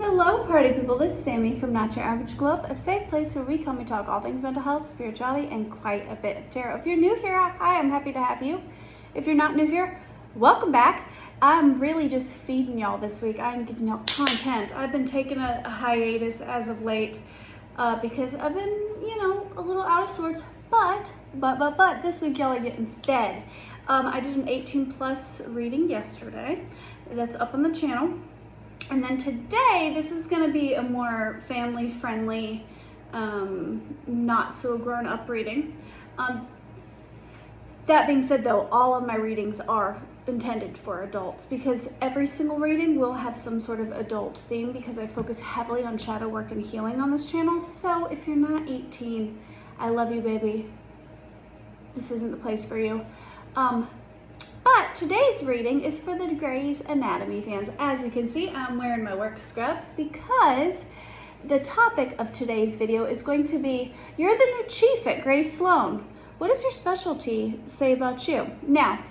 Hello party people, this is Sammy from Not Your Average Globe, a safe place where we come and talk all things mental health, spirituality, and quite a bit of tarot. If you're new here, hi, I'm happy to have you. If you're not new here, welcome back. I'm really just feeding y'all this week. I'm giving y'all content. I've been taking a hiatus as of late because I've been, a little out of sorts, but this week y'all are getting fed. I did an 18 plus reading yesterday. That's up on the channel. And then today, this is going to be a more family-friendly, not so grown-up reading. That being said, though, all of my readings are intended for adults because every single reading will have some sort of adult theme because I focus heavily on shadow work and healing on this channel. So if you're not 18, I love you, baby. This isn't the place for you. But today's reading is for the Grey's Anatomy fans. As you can see, I'm wearing my work scrubs because the topic of today's video is going to be, you're the new chief at Grey Sloan. What does your specialty say about you? Now,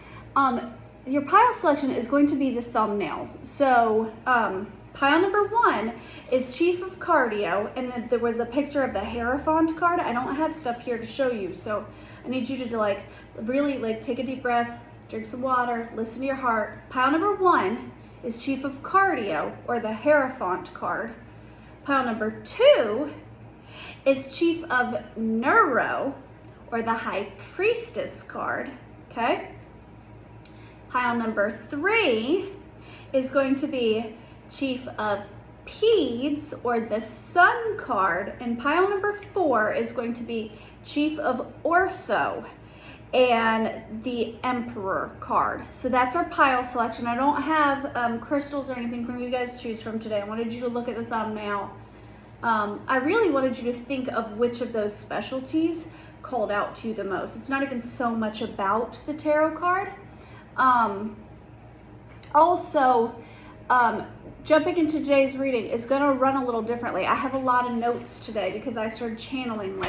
your pile selection is going to be the thumbnail. So pile number 1 is Chief of Cardio, and then there was a picture of the hierophant card. I don't have stuff here to show you, so I need you to really take a deep breath, drink some water, listen to your heart. Pile number 1 is Chief of Cardio, or the hierophant card. Pile number 2 is Chief of Neuro, or the high priestess card, okay? Pile number 3 is going to be Chief of Peds, or the sun card, and pile number 4 is going to be Chief of Ortho and the Emperor card. So that's our pile selection. I don't have crystals or anything for you guys to choose from today. I wanted you to look at the thumbnail. I really wanted you to think of which of those specialties called out to you the most. It's not even so much about the tarot card. Jumping into today's reading is going to run a little differently. I have a lot of notes today because I started channeling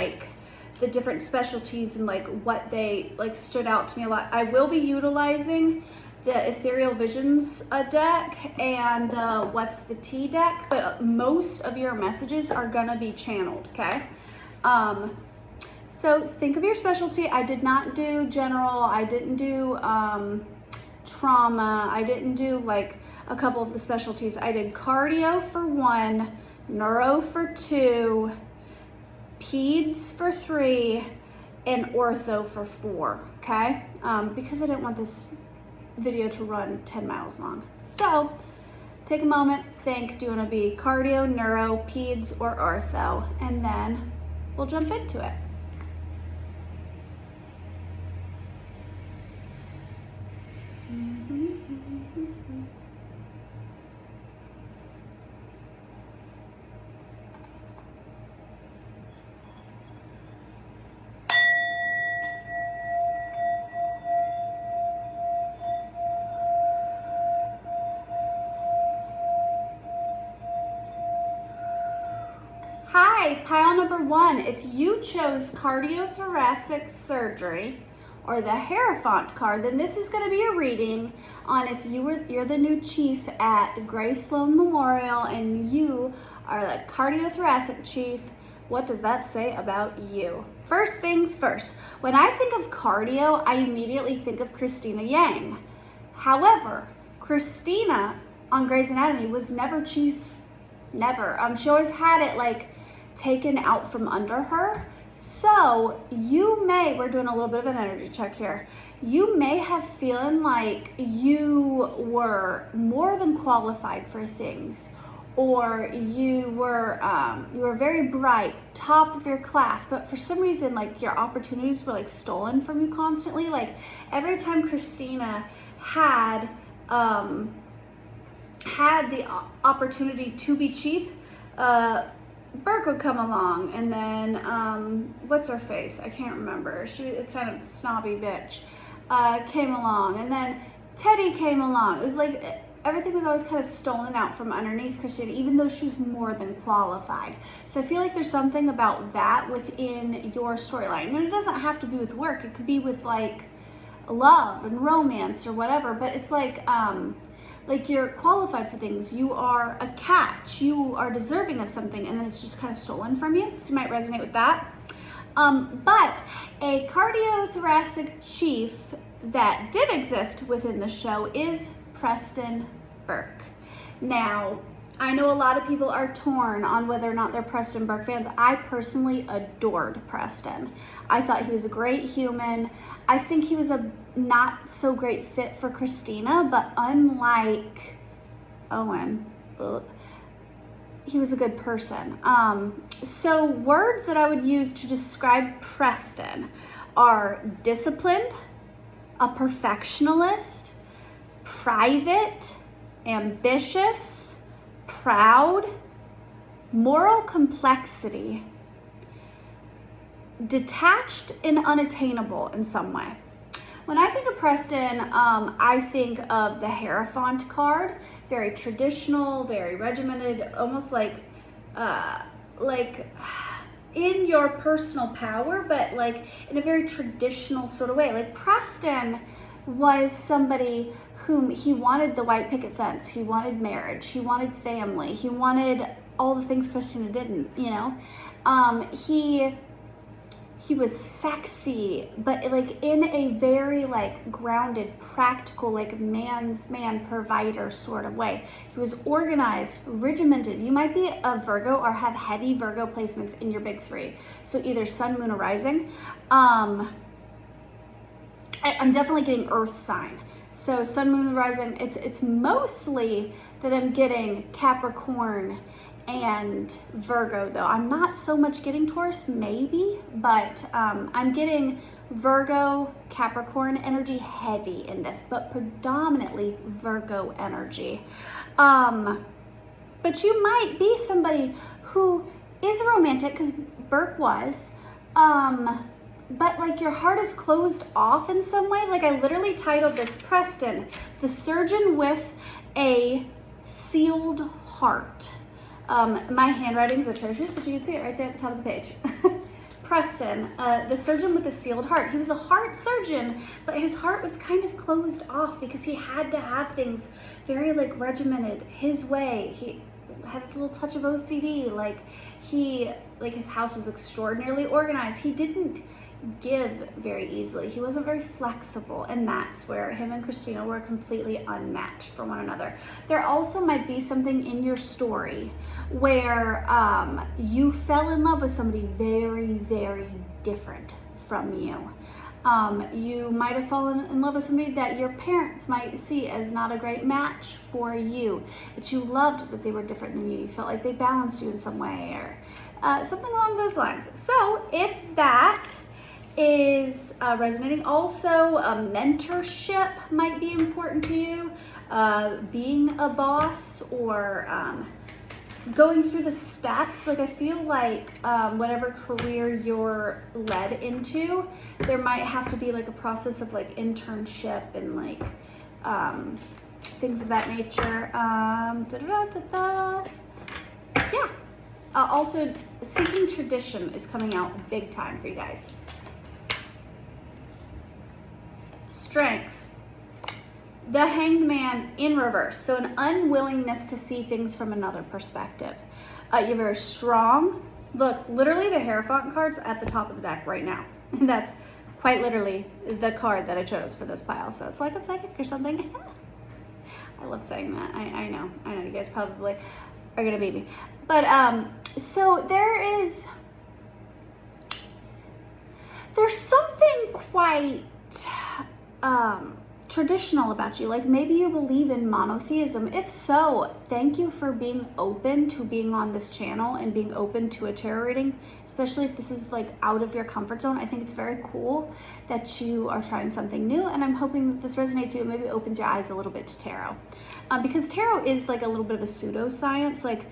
the different specialties and what they stood out to me a lot. I will be utilizing the Ethereal Visions deck and What's the Tea deck, but most of your messages are gonna be channeled, okay? So think of your specialty. I did not do general, I didn't do trauma, I didn't do a couple of the specialties. I did cardio for 1, neuro for 2, Peds for 3, and ortho for 4, okay? Because I didn't want this video to run 10 miles long. So take a moment, think, do you want to be cardio, neuro, Peds, or ortho? And then we'll jump into it. Hi, pile number 1. If you chose cardiothoracic surgery or the hierophant card, then this is going to be a reading on if you're the new chief at Grey Sloan Memorial and you are the cardiothoracic chief. What does that say about you? First things first, when I think of cardio, I immediately think of Christina Yang. However, Christina on Grey's Anatomy was never chief, never. She always had it taken out from under her. So we're doing a little bit of an energy check here. You may have feeling like you were more than qualified for things, or you were very bright, top of your class, but for some reason your opportunities were stolen from you constantly. Every time Christina had the opportunity to be chief, Burke would come along, and then what's her face? I can't remember. She was kind of snobby bitch. Came along, and then Teddy came along. It was everything was always kind of stolen out from underneath Christina, even though she was more than qualified. So I feel like there's something about that within your storyline. And it doesn't have to be with work. It could be with love and romance or whatever. But it's like you're qualified for things, you are a catch, you are deserving of something, and then it's just kind of stolen from you. So you might resonate with that. But a cardiothoracic chief that did exist within the show is Preston Burke. Now, I know a lot of people are torn on whether or not they're Preston Burke fans. I personally adored Preston. I thought he was a great human. I think he was a not so great fit for Christina, but unlike Owen, he was a good person. So words that I would use to describe Preston are disciplined, a perfectionist, private, ambitious, proud, moral complexity, detached and unattainable in some way. When I think of Preston, I think of the hierophant card, very traditional, very regimented, almost like in your personal power, but like in a very traditional sort of way. Like Preston was somebody whom he wanted the white picket fence, he wanted marriage, he wanted family, he wanted all the things Christina didn't, you know. He was sexy, but like in a very like grounded, practical, like man's man provider sort of way. He was organized, regimented. You might be a Virgo or have heavy Virgo placements in your big three. So either sun, moon, or rising. I'm definitely getting earth sign. So sun, moon, rising, it's mostly that I'm getting Capricorn and Virgo though. I'm not so much getting Taurus, maybe, but I'm getting Virgo, Capricorn energy heavy in this, but predominantly Virgo energy. But you might be somebody who is romantic, because Burke was, but like your heart is closed off in some way. Like I literally titled this Preston, the surgeon with a sealed heart. My handwriting's atrocious, but you can see it right there at the top of the page. Preston, the surgeon with a sealed heart. He was a heart surgeon, but his heart was kind of closed off because he had to have things very like regimented his way. He had a little touch of OCD. Like his house was extraordinarily organized. He didn't give very easily. He wasn't very flexible, and that's where him and Christina were completely unmatched for one another. There also might be something in your story where you fell in love with somebody very, very different from you. You might have fallen in love with somebody that your parents might see as not a great match for you, but you loved that they were different than you. You felt like they balanced you in some way, or something along those lines. So if that is resonating, also mentorship might be important to you, being a boss, or going through the steps. Like I feel like whatever career you're led into, there might have to be like a process of like internship and like things of that nature. Yeah. Also, seeking tradition is coming out big time for you guys. Strength. The Hanged Man in reverse. So an unwillingness to see things from another perspective. You're very strong. Look, literally the Hierophant card's at the top of the deck right now. And that's quite literally the card that I chose for this pile. So it's like I'm psychic or something. I love saying that. I know you guys probably are gonna beat me. But so there's something quite traditional about you. Like maybe you believe in monotheism. If so, thank you for being open to being on this channel and being open to a tarot reading, especially if this is like out of your comfort zone. I think it's very cool that you are trying something new, and I'm hoping that this resonates with you and maybe opens your eyes a little bit to tarot, because tarot is like a little bit of a pseudoscience. Like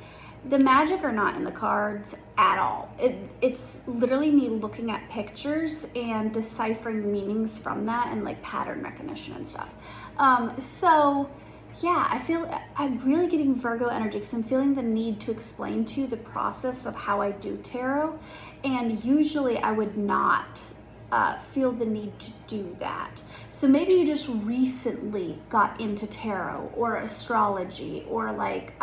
the magic are not in the cards at all. It's literally me looking at pictures and deciphering meanings from that, and like pattern recognition and stuff. So yeah, I feel I'm really getting Virgo energy because I'm feeling the need to explain to you the process of how I do tarot, and usually I would not feel the need to do that. So maybe you just recently got into tarot or astrology, or like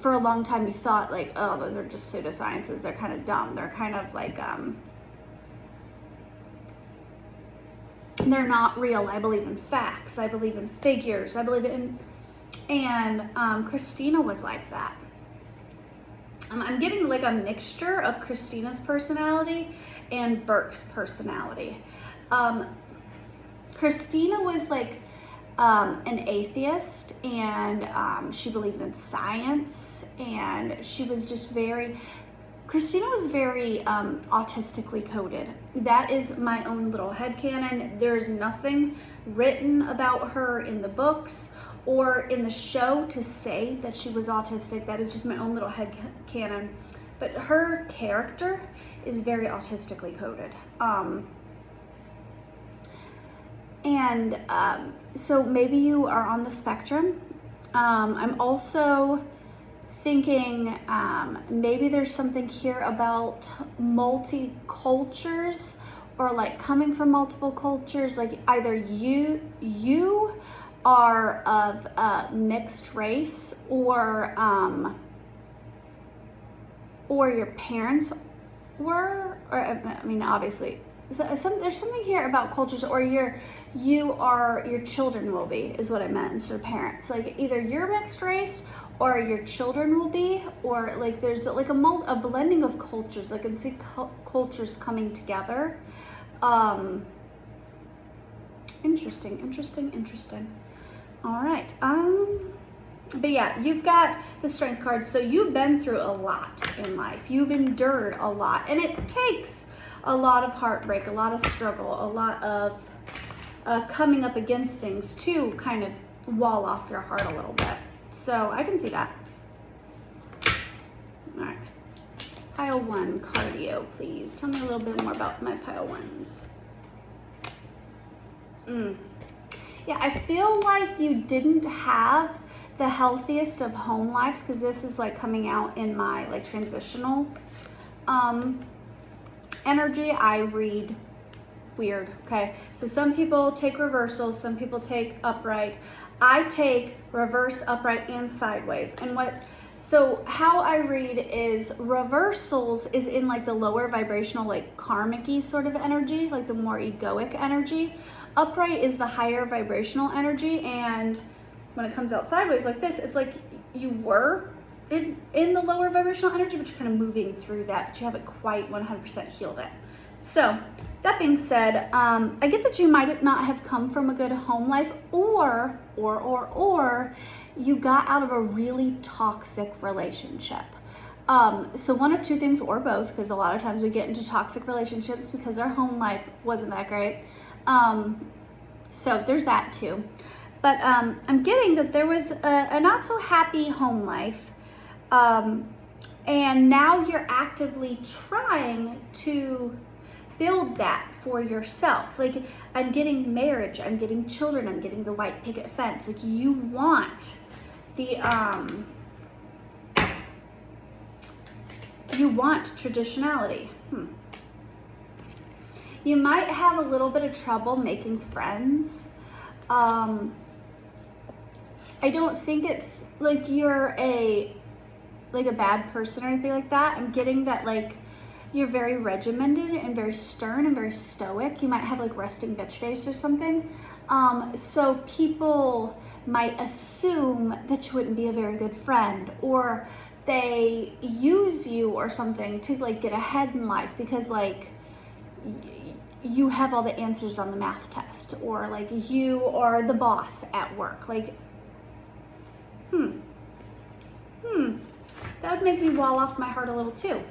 for a long time you thought like, oh, those are just pseudosciences. They're kind of dumb. They're kind of like, they're not real. I believe in facts. I believe in figures. I believe in, and Christina was like that. I'm getting like a mixture of Christina's personality and Burke's personality. Christina was like an atheist, and she believed in science, and she was just Christina was very autistically coded. That is my own little headcanon. There's nothing written about her in the books or in the show to say that she was autistic. That is just my own little headcanon. But her character is very autistically coded. So maybe you are on the spectrum. I'm also thinking maybe there's something here about multi-cultures, or like coming from multiple cultures. Like either you are of mixed race, or your parents were, or I mean obviously there's something here about cultures, or your children will be, is what I meant, instead of parents. Like either you're mixed race or your children will be, or like there's like a blending of cultures. Like I can see cultures coming together. Interesting. All right. But yeah, you've got the Strength card. So you've been through a lot in life. You've endured a lot, and it takes a lot of heartbreak, a lot of struggle, a lot of coming up against things to kind of wall off your heart a little bit. So I can see that. All right. Pile 1, cardio, please. Tell me a little bit more about my pile 1s. Yeah, I feel like you didn't have the healthiest of home lives, because this is like coming out in my like transitional energy. I read weird, okay? So some people take reversals, some people take upright. I take reverse, upright, and sideways. So how I read is reversals is in like the lower vibrational, like karmic-y sort of energy, like the more egoic energy. Upright is the higher vibrational energy, and when it comes out sideways like this, it's like you were in the lower vibrational energy, but you're kind of moving through that, but you haven't quite 100% healed it. So that being said, I get that you might not have come from a good home life, or you got out of a really toxic relationship. So one of two things, or both, because a lot of times we get into toxic relationships because our home life wasn't that great. So there's that too. But I'm getting that there was a not so happy home life, and now you're actively trying to build that for yourself. Like I'm getting marriage, I'm getting children, I'm getting the white picket fence. Like you want the you want traditionality. You might have a little bit of trouble making friends. I don't think it's like you're a bad person or anything like that. I'm getting that like you're very regimented and very stern and very stoic. You might have like resting bitch face or something. So people might assume that you wouldn't be a very good friend, or they use you or something to like get ahead in life because like you have all the answers on the math test, or like you are the boss at work. Like, that would make me wall off my heart a little too.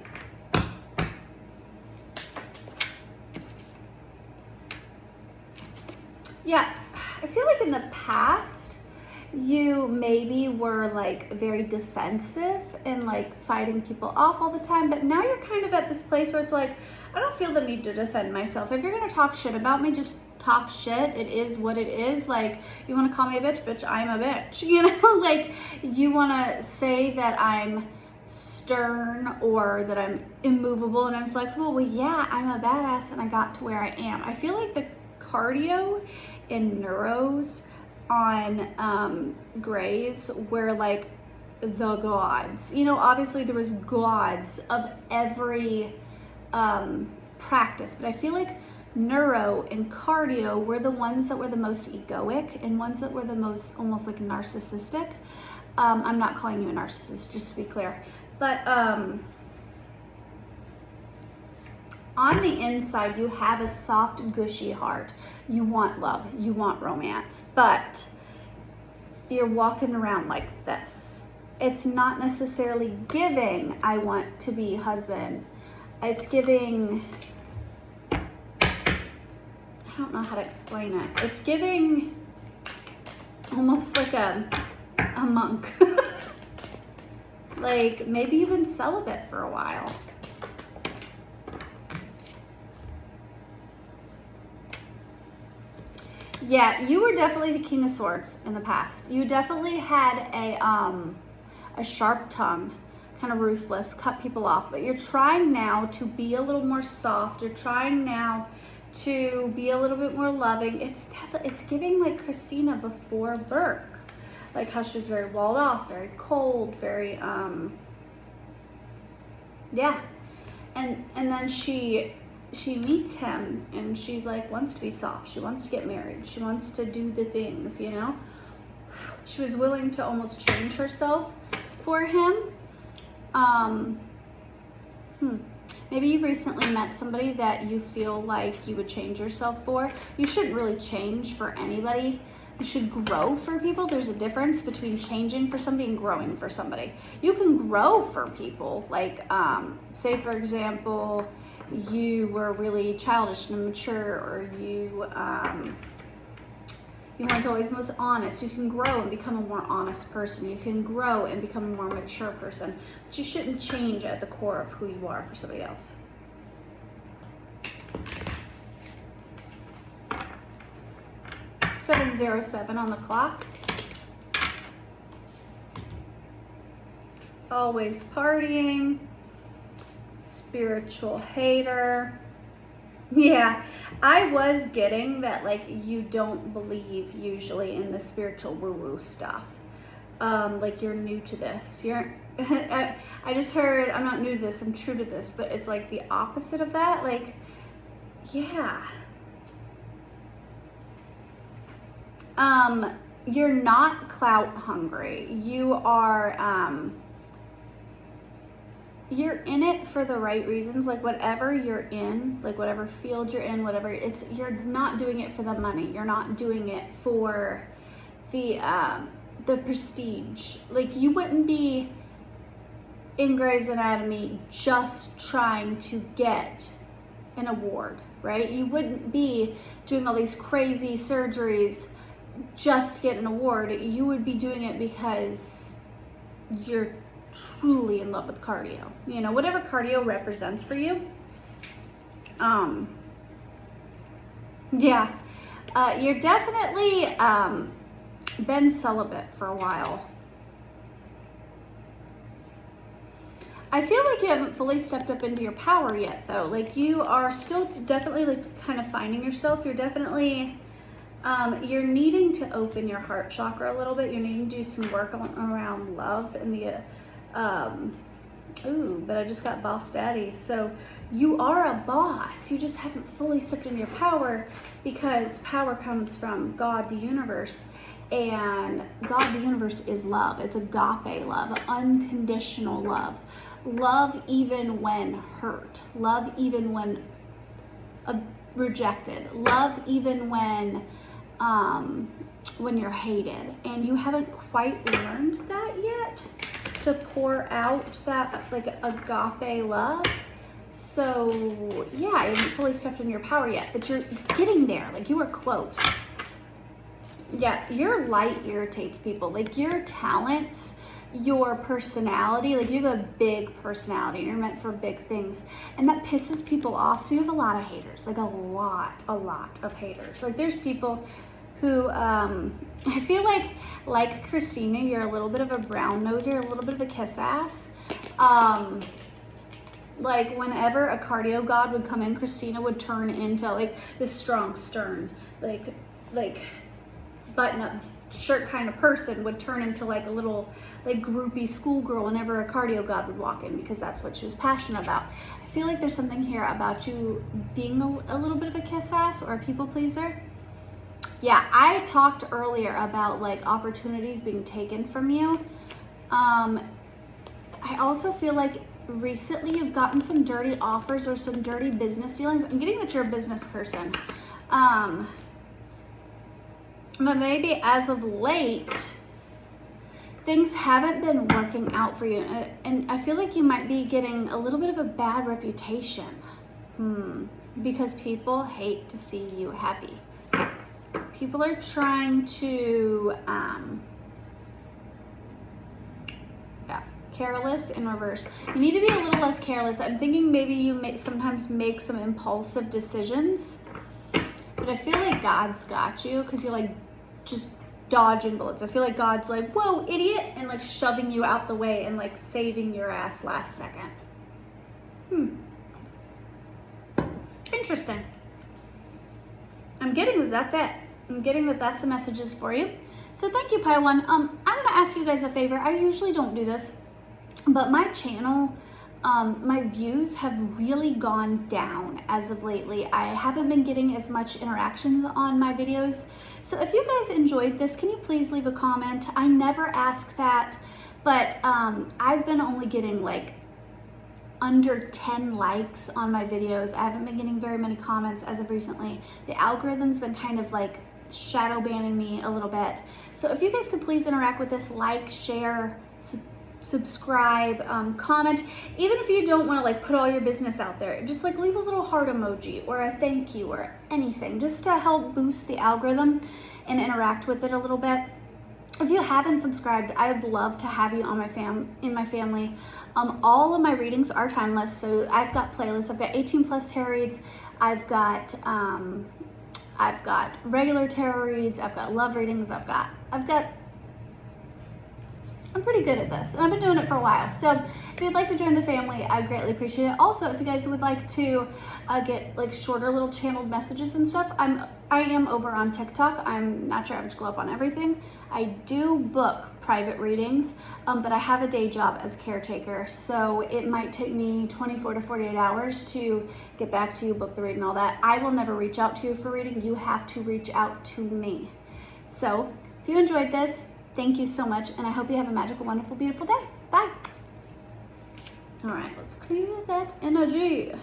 Yeah, I feel like in the past, you maybe were like very defensive and like fighting people off all the time, but now you're kind of at this place where it's like, I don't feel the need to defend myself. If you're gonna talk shit about me, just talk shit. It is what it is. Like, you wanna call me a bitch, bitch, I'm a bitch, you know? Like, you wanna say that I'm stern or that I'm immovable and I'm flexible. Well, yeah, I'm a badass and I got to where I am. I feel like the cardio and neuros on Greys were like the gods. You know, obviously there was gods of every practice, but I feel like neuro and cardio were the ones that were the most egoic and ones that were the most almost like narcissistic. I'm not calling you a narcissist, just to be clear, but on the inside you have a soft, gushy heart. You want love, you want romance, but you're walking around like this. It's not necessarily giving, I want to be husband. It's giving, I don't know how to explain it. It's giving almost like a monk. Like maybe you've been celibate for a while. Yeah, you were definitely the King of Swords in the past. You definitely had a sharp tongue, kind of ruthless, cut people off, but you're trying now to be a little more soft. You're trying now to be a little bit more loving. It's giving like Christina before Burke, like how she was very walled off, very cold, very yeah, and then she meets him and she like wants to be soft. She wants to get married. She wants to do the things, you know. She was willing to almost change herself for him. Maybe you recently met somebody that you feel like you would change yourself for. You shouldn't really change for anybody. You should grow for people. There's a difference between changing for somebody and growing for somebody. You can grow for people. Like, say for example, you were really childish and immature, or you weren't always the most honest. You can grow and become a more honest person. You can grow and become a more mature person. But you shouldn't change at the core of who you are for somebody else. $7:07 on the clock. Always partying. Spiritual hater. Yeah, I was getting that like you don't believe usually in the spiritual woo-woo stuff. Like you're new to this. I just heard, I'm not new to this, I'm true to this, but it's like the opposite of that. Like, yeah. You're not clout hungry. You are, you're in it for the right reasons. Like whatever you're in, like whatever field you're in, whatever you're not doing it for the money. You're not doing it for the prestige. Like you wouldn't be in Grey's Anatomy just trying to get an award, right? You wouldn't be doing all these crazy surgeries just to get an award. You would be doing it because you're truly in love with cardio, you know, whatever cardio represents for you. Yeah, you're definitely been celibate for a while. I feel like you haven't fully stepped up into your power yet though. Like you are still definitely like kind of finding yourself. You're definitely you're needing to open your heart chakra a little bit. You're needing to do some work around love and the ooh, but I just got boss daddy. So you are a boss. You just haven't fully stepped into your power because power comes from God, the universe, and God, the universe is love. It's agape love, unconditional love. Love even when hurt. Love even when rejected. Love even when you're hated. And you haven't quite learned that yet, to pour out that like agape love. So yeah, you haven't fully stepped in your power yet, but you're getting there. Like you are close. Yeah, your light irritates people. Like your talents, your personality, like you have a big personality and you're meant for big things, and that pisses people off. So you have a lot of haters, like a lot of haters. Like there's people who I feel like Christina, you're a little bit of a brown noser, a little bit of a kiss ass. Like whenever a cardio god would come in, Christina would turn into like this strong, stern, like button up shirt kind of person, would turn into like a little like groupie schoolgirl whenever a cardio god would walk in, because that's what she was passionate about. I feel like there's something here about you being a little bit of a kiss ass or a people pleaser. Yeah, I talked earlier about like opportunities being taken from you. I also feel like recently you've gotten some dirty offers or some dirty business dealings. I'm getting that you're a business person. But maybe as of late, things haven't been working out for you. And I feel like you might be getting a little bit of a bad reputation. Because people hate to see you happy. People are trying to, careless in reverse. You need to be a little less careless. I'm thinking maybe you may sometimes make some impulsive decisions, but I feel like God's got you because you're like just dodging bullets. I feel like God's like, whoa, idiot, and like shoving you out the way and like saving your ass last second. Interesting. I'm getting that that's it. I'm getting that that's the messages for you. So thank you, Pi One. I'm gonna ask you guys a favor. I usually don't do this, but my channel, my views have really gone down as of lately. I haven't been getting as much interactions on my videos. So if you guys enjoyed this, can you please leave a comment? I never ask that, but I've been only getting like under 10 likes on my videos. I haven't been getting very many comments as of recently. The algorithm's been kind of like shadow banning me a little bit. So if you guys could please interact with this, like, share, subscribe, comment. Even if you don't want to like put all your business out there, just like leave a little heart emoji or a thank you or anything, just to help boost the algorithm and interact with it a little bit. If you haven't subscribed, I would love to have you on my family. All of my readings are timeless, so I've got playlists. I've got 18+ tarot reads. I've got regular tarot reads. I've got love readings. I'm pretty good at this, and I've been doing it for a while. So if you'd like to join the family, I greatly appreciate it. Also, if you guys would like to get like shorter little channeled messages and stuff, I am over on TikTok. I'm Not Your Average Glow Up on everything. I do book private readings, but I have a day job as caretaker, so it might take me 24 to 48 hours to get back to you, book the reading, all that. I will never reach out to you for reading. You have to reach out to me. So if you enjoyed this, thank you so much, and I hope you have a magical, wonderful, beautiful day. Bye. All right, let's clear that energy.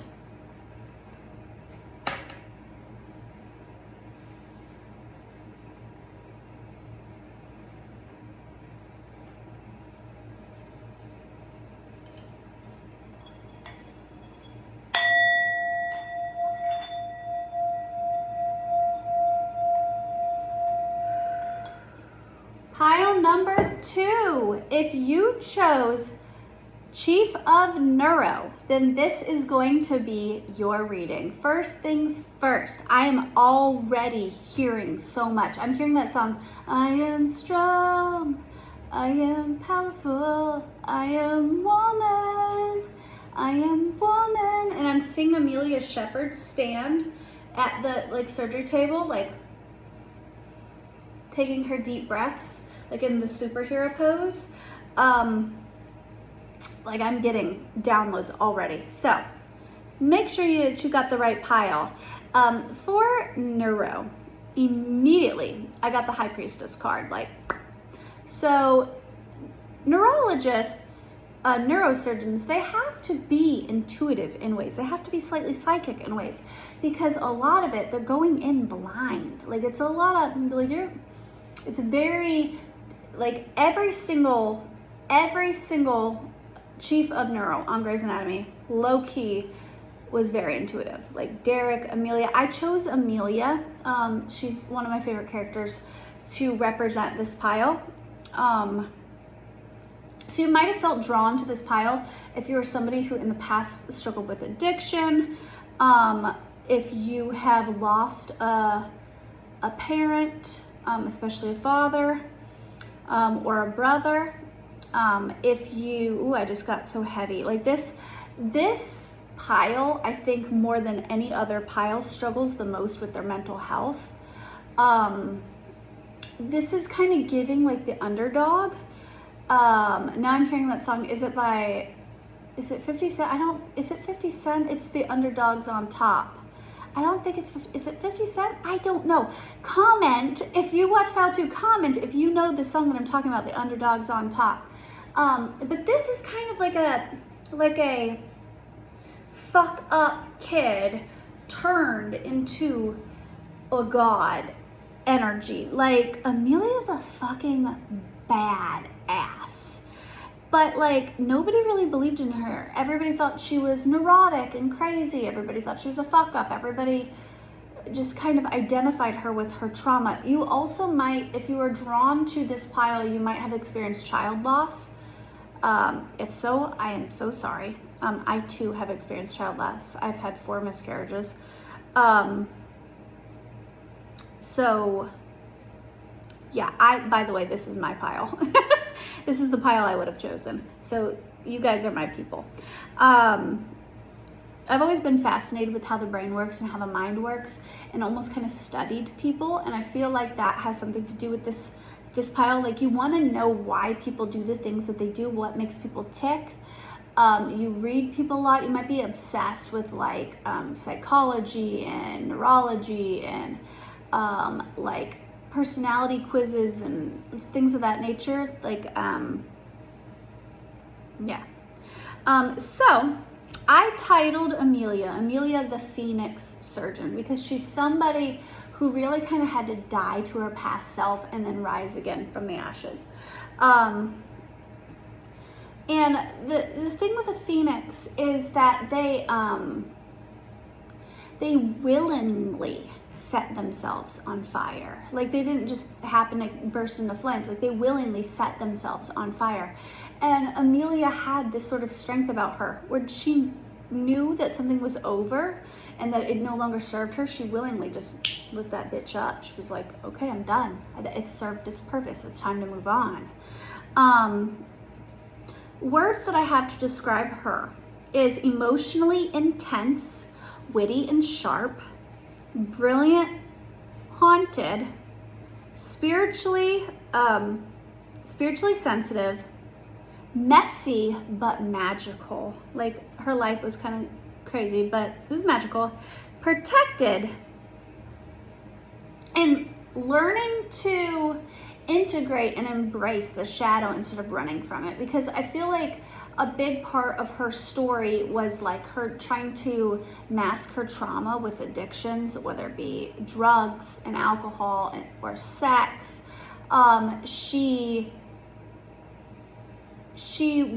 Pile number 2, if you chose Chief of Neuro, then this is going to be your reading. First things first, I am already hearing so much. I'm hearing that song, I am strong, I am powerful, I am woman, and I'm seeing Amelia Shepherd stand at the like surgery table, like taking her deep breaths, like in the superhero pose. Like I'm getting downloads already. So make sure that you got the right pile. For Neuro, immediately I got the High Priestess card. Like, so neurologists, neurosurgeons, they have to be intuitive in ways. They have to be slightly psychic in ways, because a lot of it, they're going in blind. Like it's a lot of, like it's very, like every single Chief of Neuro on Grey's Anatomy, low-key, was very intuitive. Like Derek, Amelia. I chose Amelia. She's one of my favorite characters to represent this pile. So you might have felt drawn to this pile if you were somebody who in the past struggled with addiction, if you have lost a parent, especially a father, or a brother. If you, I just got so heavy. Like this This pile, I think more than any other pile, struggles the most with their mental health. This is kind of giving like the underdog. Now I'm hearing that song. Is it 50 Cent? Is it 50 Cent? It's The Underdogs on Top. I don't think is it 50 Cent? I don't know. Comment, if you watch Pile 2, comment if you know the song that I'm talking about, The Underdogs on Top. But this is kind of like a fuck up kid turned into a god energy. Like, Amelia's a fucking bad ass. But like, nobody really believed in her. Everybody thought she was neurotic and crazy. Everybody thought she was a fuck up. Everybody just kind of identified her with her trauma. You also might, if you were drawn to this pile, you might have experienced child loss. If so, I am so sorry. I too have experienced child loss. I've had 4 miscarriages. So yeah, by the way, this is my pile. This is the pile I would have chosen. So you guys are my people. I've always been fascinated with how the brain works and how the mind works, and almost kind of studied people. And I feel like that has something to do with this pile. Like, you want to know why people do the things that they do, what makes people tick. You read people a lot. You might be obsessed with like psychology and neurology and like personality quizzes and things of that nature. Like, yeah. So I titled Amelia the Phoenix Surgeon, because she's somebody who really kind of had to die to her past self and then rise again from the ashes. And the thing with a phoenix is that they willingly set themselves on fire. Like, they didn't just happen to burst into flames. Like, they willingly set themselves on fire. And Amelia had this sort of strength about her where she knew that something was over and that it no longer served her. She willingly just lit that bitch up. She was like, okay, I'm done. It served its purpose. It's time to move on. Words that I have to describe her is emotionally intense, witty and sharp, brilliant, haunted, spiritually sensitive, messy but magical. Like, her life was kind of crazy, but it was magical, protected, and learning to integrate and embrace the shadow instead of running from it. Because I feel like a big part of her story was like her trying to mask her trauma with addictions, whether it be drugs and alcohol or sex. She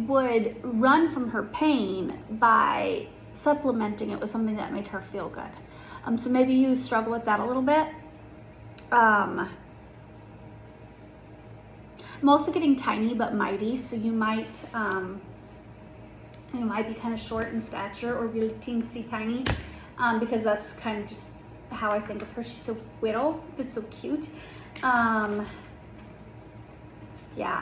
would run from her pain by supplementing it with something that made her feel good. So maybe you struggle with that a little bit. I'm also getting tiny but mighty, so you might be kind of short in stature or really teensy tiny, because that's kind of just how I think of her. She's so little but so cute. Yeah,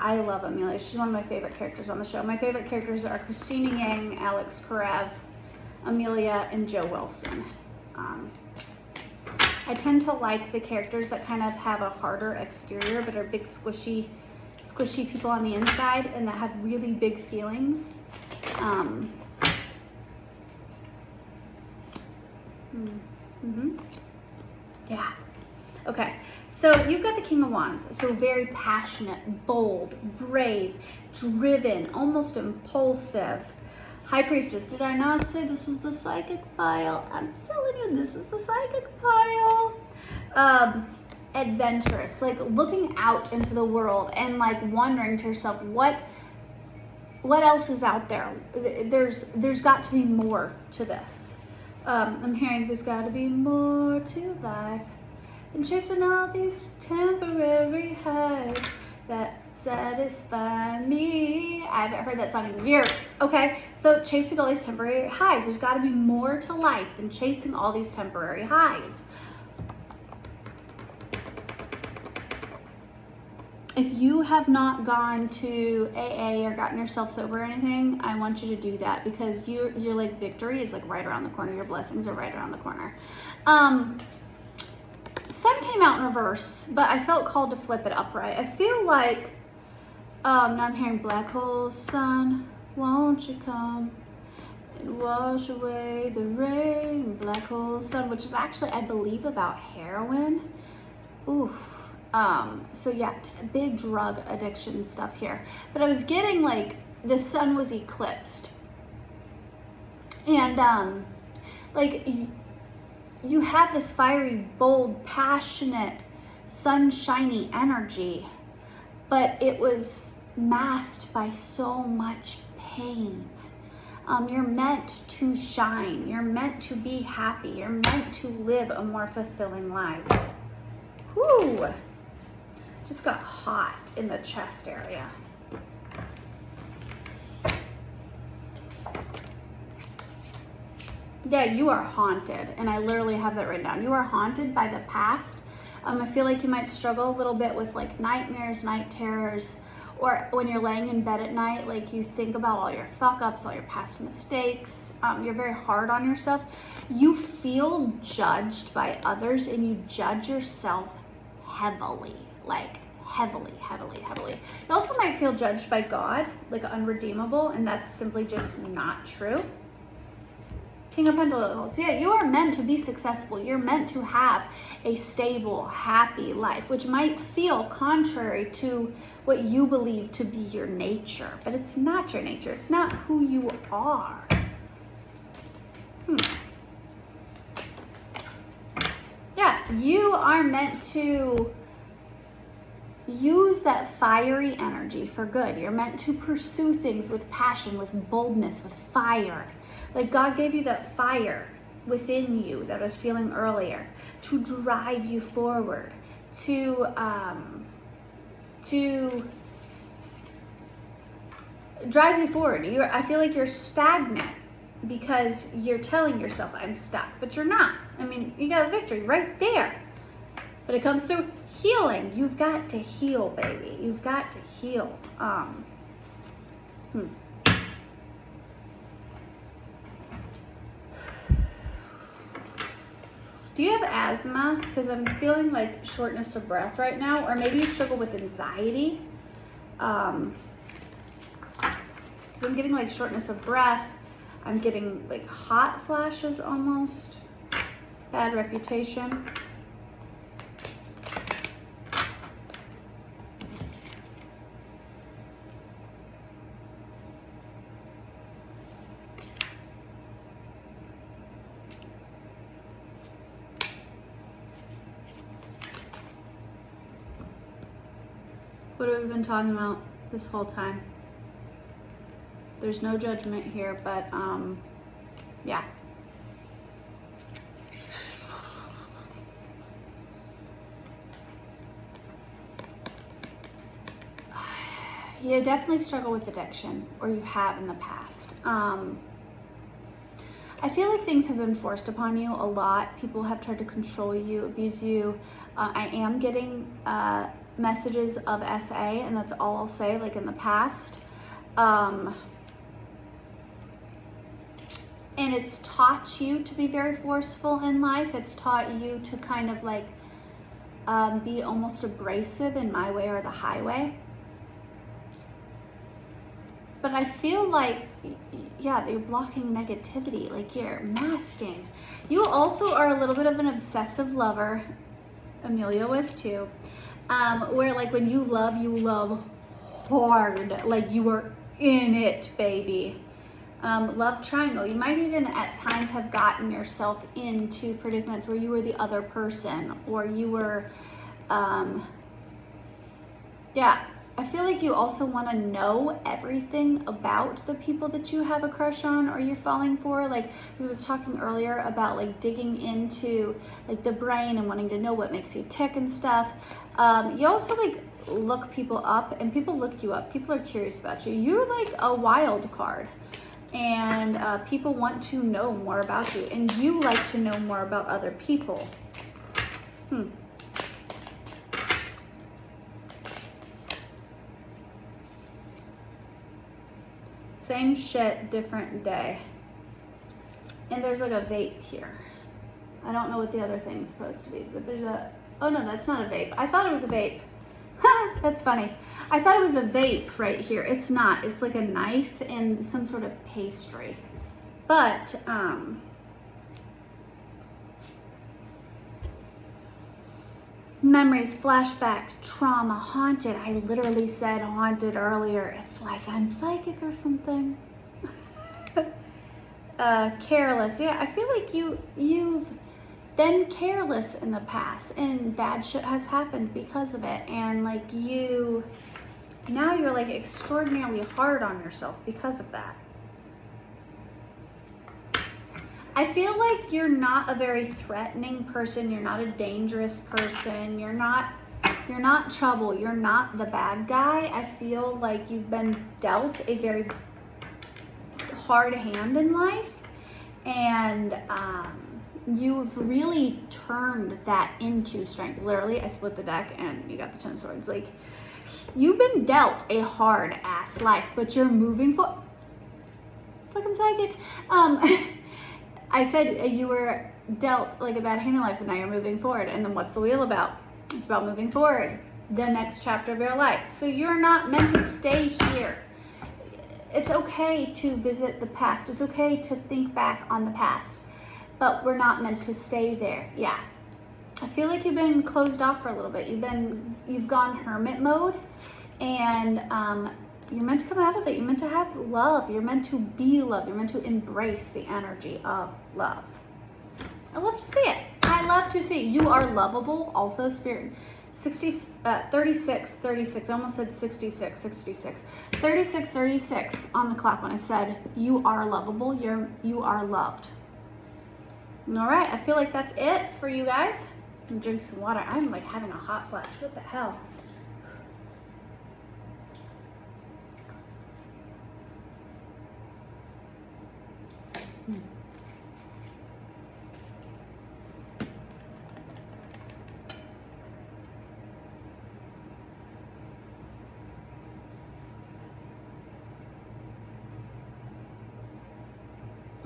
I love Amelia. She's one of my favorite characters on the show. My favorite characters are Christina Yang, Alex Karev, Amelia, and Joe Wilson. I tend to like the characters that kind of have a harder exterior but are big squishy people on the inside and that have really big feelings. Yeah. Okay, so you've got the King of Wands. So very passionate, bold, brave, driven, almost impulsive. High Priestess. Did I not say this was the psychic pile? I'm telling you, this is the psychic pile. Adventurous, like looking out into the world and like wondering to yourself, what else is out there? There's got to be more to this. I'm hearing there's got to be more to life than chasing all these temporary highs that satisfy me. I haven't heard that song in years. Okay, so chasing all these temporary highs. There's got to be more to life than chasing all these temporary highs. if you have not gone to AA or gotten yourself sober or anything, I want you to do that, because your like victory is like right around the corner. Your blessings are right around the corner. Sun came out in reverse, but I felt called to flip it upright. I feel like now I'm hearing black hole sun, won't you come and wash away the rain, black hole sun, which is actually, I believe, about heroin. Oof. So yeah, big drug addiction stuff here. But I was getting like the sun was eclipsed. And like you have this fiery, bold, passionate, sunshiny energy, but it was masked by so much pain. You're meant to shine. You're meant to be happy. You're meant to live a more fulfilling life. Whew. Just got hot in the chest area. Yeah, you are haunted, and I literally have that written down. You are haunted by the past. I feel like you might struggle a little bit with like nightmares, night terrors, or when you're laying in bed at night, like you think about all your fuck ups, all your past mistakes. You're very hard on yourself. You feel judged by others, and you judge yourself heavily, like heavily. You also might feel judged by God, like unredeemable, and that's simply just not true. King of Pentacles, yeah, you are meant to be successful. You're meant to have a stable, happy life, which might feel contrary to what you believe to be your nature, but it's not your nature. It's not who you are. Yeah, you are meant to use that fiery energy for good. You're meant to pursue things with passion, with boldness, with fire. Like God gave you that fire within you that I was feeling earlier to drive you forward, to drive you forward. I feel like you're stagnant because you're telling yourself I'm stuck, but you're not. I mean, you got a victory right there. But it comes to healing. You've got to heal, baby. You've got to heal. Do you have asthma? Because I'm feeling like shortness of breath right now, or maybe you struggle with anxiety. Because I'm getting like shortness of breath. I'm getting like hot flashes almost. Bad reputation. What have we been talking about this whole time? There's no judgment here, but yeah. You definitely struggle with addiction, or you have in the past. I feel like things have been forced upon you a lot. People have tried to control you, abuse you. I am getting messages of SA, and that's all I'll say, like in the past. And it's taught you to be very forceful in life. It's taught you to kind of like be almost abrasive in my way or the highway. But I feel like, yeah, you're blocking negativity, like you're masking. You also are a little bit of an obsessive lover. Amelia was too. Where like when you love hard, like you are in it, baby. Love triangle. You might even at times have gotten yourself into predicaments where you were the other person, or you were, yeah. I feel like you also want to know everything about the people that you have a crush on or you're falling for. Like, because I was talking earlier about like digging into like the brain and wanting to know what makes you tick and stuff. You also like look people up, and people look you up. People are curious about you. You're like a wild card, and people want to know more about you, and you like to know more about other people. Same shit, different day. And there's like a vape here. I don't know what the other thing's supposed to be, but there's a, oh no, that's not a vape. I thought it was a vape. Ha, that's funny. I thought it was a vape right here. It's not. It's like a knife and some sort of pastry. But, memories, flashback, trauma, haunted. I literally said haunted earlier. It's like I'm psychic or something. Careless. Yeah, I feel like you've been careless in the past and bad shit has happened because of it. And like now you're like extraordinarily hard on yourself because of that. I feel like you're not a very threatening person. You're not a dangerous person. You're not trouble. You're not the bad guy. I feel like you've been dealt a very hard hand in life, and you've really turned that into strength. Literally, I split the deck and you got the 10 of Swords. Like, you've been dealt a hard ass life, but you're moving forward. It's like I'm psychic. I said you were dealt like a bad hand in life, and now you're moving forward. And then what's the wheel about? It's about moving forward, the next chapter of your life. So you're not meant to stay here. It's okay to visit the past. It's okay to think back on the past, but we're not meant to stay there. Yeah. I feel like you've been closed off for a little bit. You've gone hermit mode, and you're meant to come out of it. You're meant to have love. You're meant to be love. You're meant to embrace the energy of love. I love to see it. I love to see it. You are lovable. Also, spirit. 36. I almost said 66. 36 on the clock when I said you are lovable. You are loved. All right. I feel like that's it for you guys. I'm drinking some water. I'm like having a hot flash. What the hell?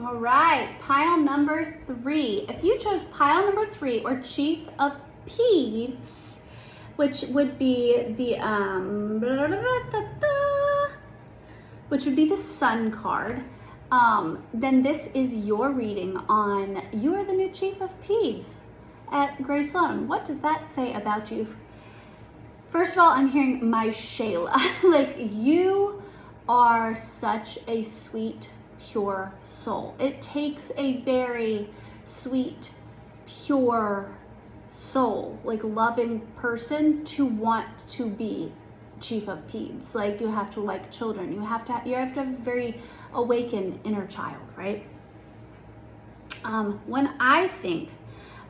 All right, pile number 3. If you chose pile number 3 or Chief of Peds, which would be the Sun card, then this is your reading on you are the new Chief of Peds at Grey Sloan. What does that say about you? First of all, I'm hearing my Shayla. Like, you are such a sweet, pure soul. It takes a very sweet, pure soul, like loving person to want to be Chief of Peds. Like, you have to like children. You have to have a very awakened inner child, right? When I think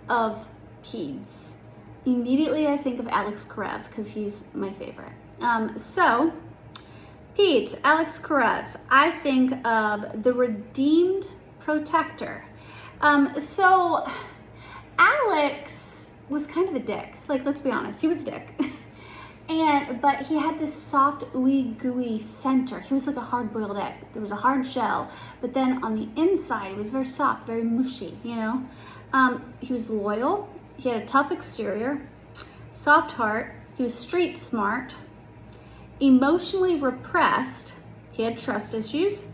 of Peds, immediately I think of Alex Karev because he's my favorite. So Peds, Alex Karev, I think of the Redeemed Protector. So Alex was kind of a dick. Like, let's be honest, he was a dick. But he had this soft, ooey gooey center. He was like a hard-boiled egg. There was a hard shell, but then on the inside, it was very soft, very mushy, you know? He was loyal. He had a tough exterior, soft heart. He was street smart, emotionally repressed. He had trust issues.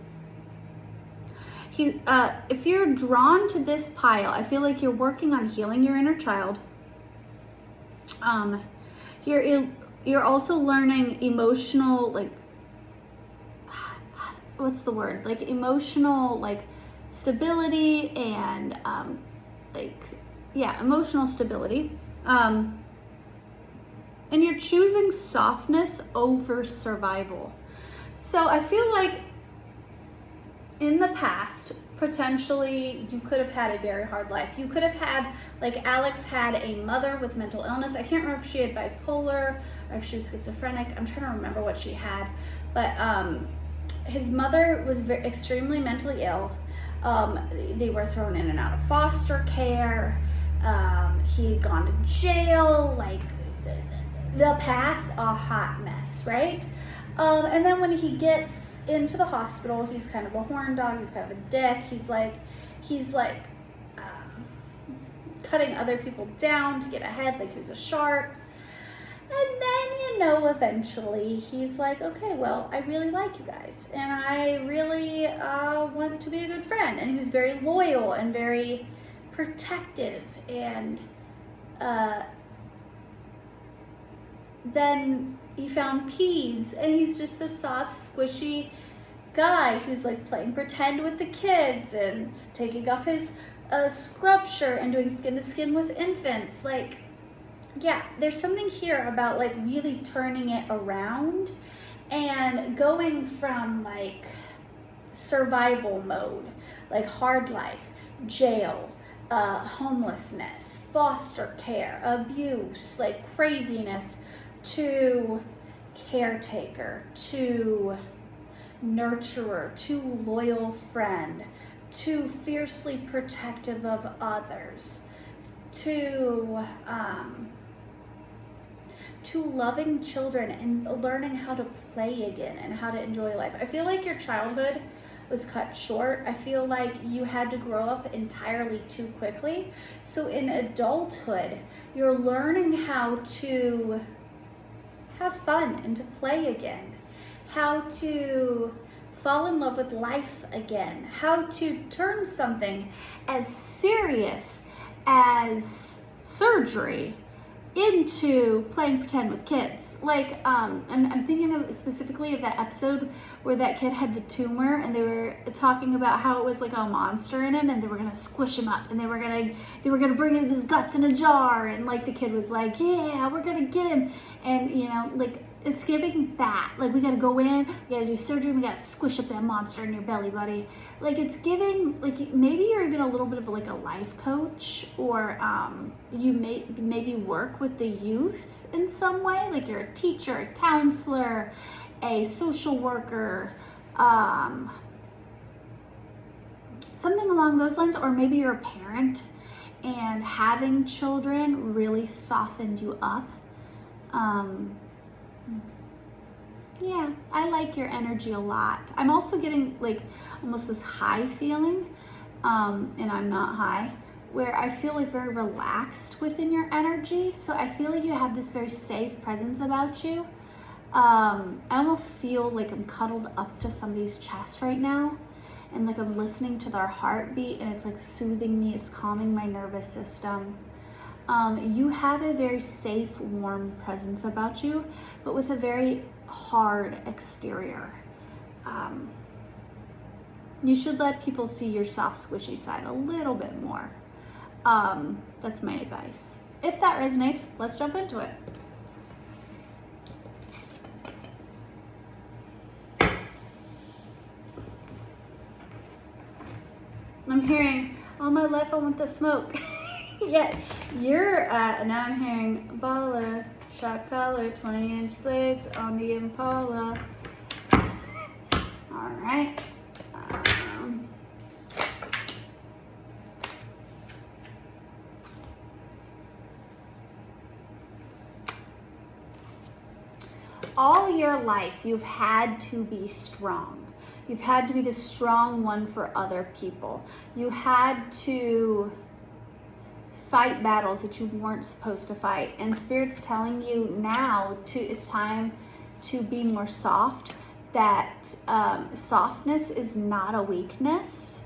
If you're drawn to this pile, I feel like you're working on healing your inner child. You're also learning emotional, like, what's the word? Like, emotional, like, stability and, emotional stability. And you're choosing softness over survival. So I feel like in the past, potentially you could have had a very hard life. You could have had, like Alex had a mother with mental illness. I can't remember if she had bipolar or if she was schizophrenic. I'm trying to remember what she had. But his mother was extremely mentally ill. They were thrown in and out of foster care. He had gone to jail. Like, the past, a hot mess, right? And then when he gets into the hospital, he's kind of a horn dog, he's kind of a dick, he's like cutting other people down to get ahead, like he was a shark. And then, you know, eventually he's like, okay, well, I really like you guys, and I really want to be a good friend. And he was very loyal and very protective. And then he found Peds, and he's just the soft, squishy guy who's like playing pretend with the kids and taking off his scrub shirt and doing skin to skin with infants. Like, yeah, there's something here about like really turning it around and going from like survival mode, like hard life, jail, homelessness, foster care, abuse, like craziness, to caretaker, to nurturer, to loyal friend, to fiercely protective of others, to loving children and learning how to play again and how to enjoy life. I feel like your childhood was cut short. I feel like you had to grow up entirely too quickly. So in adulthood, you're learning how to have fun and to play again, how to fall in love with life again, how to turn something as serious as surgery into playing pretend with kids. Like, I'm thinking of specifically of that episode where that kid had the tumor, and they were talking about how it was like a monster in him, and they were gonna squish him up, and they were gonna bring his guts in a jar, and like the kid was like, yeah, we're gonna get him, and you know, like, it's giving that, like, we gotta go in, we gotta do surgery, we gotta squish up that monster in your belly, buddy. Like, it's giving, like, maybe you're even a little bit of like a life coach, or you maybe work with the youth in some way, like you're a teacher, a counselor, a social worker, something along those lines. Or maybe you're a parent and having children really softened you up. Yeah, I like your energy a lot. I'm also getting like almost this high feeling, and I'm not high, where I feel like very relaxed within your energy. So I feel like you have this very safe presence about you. I almost feel like I'm cuddled up to somebody's chest right now, and like I'm listening to their heartbeat, and it's like soothing me, it's calming my nervous system. You have a very safe, warm presence about you, but with a very hard exterior. You should let people see your soft, squishy side a little bit more. That's my advice. If that resonates, let's jump into it. I'm hearing, all my life I want the smoke. Yeah, you're, now I'm hearing baller, shot collar, 20-inch blades on the Impala. All right. All your life, you've had to be strong. You've had to be the strong one for other people. You had to fight battles that you weren't supposed to fight. And Spirit's telling you now it's time to be more soft, that softness is not a weakness.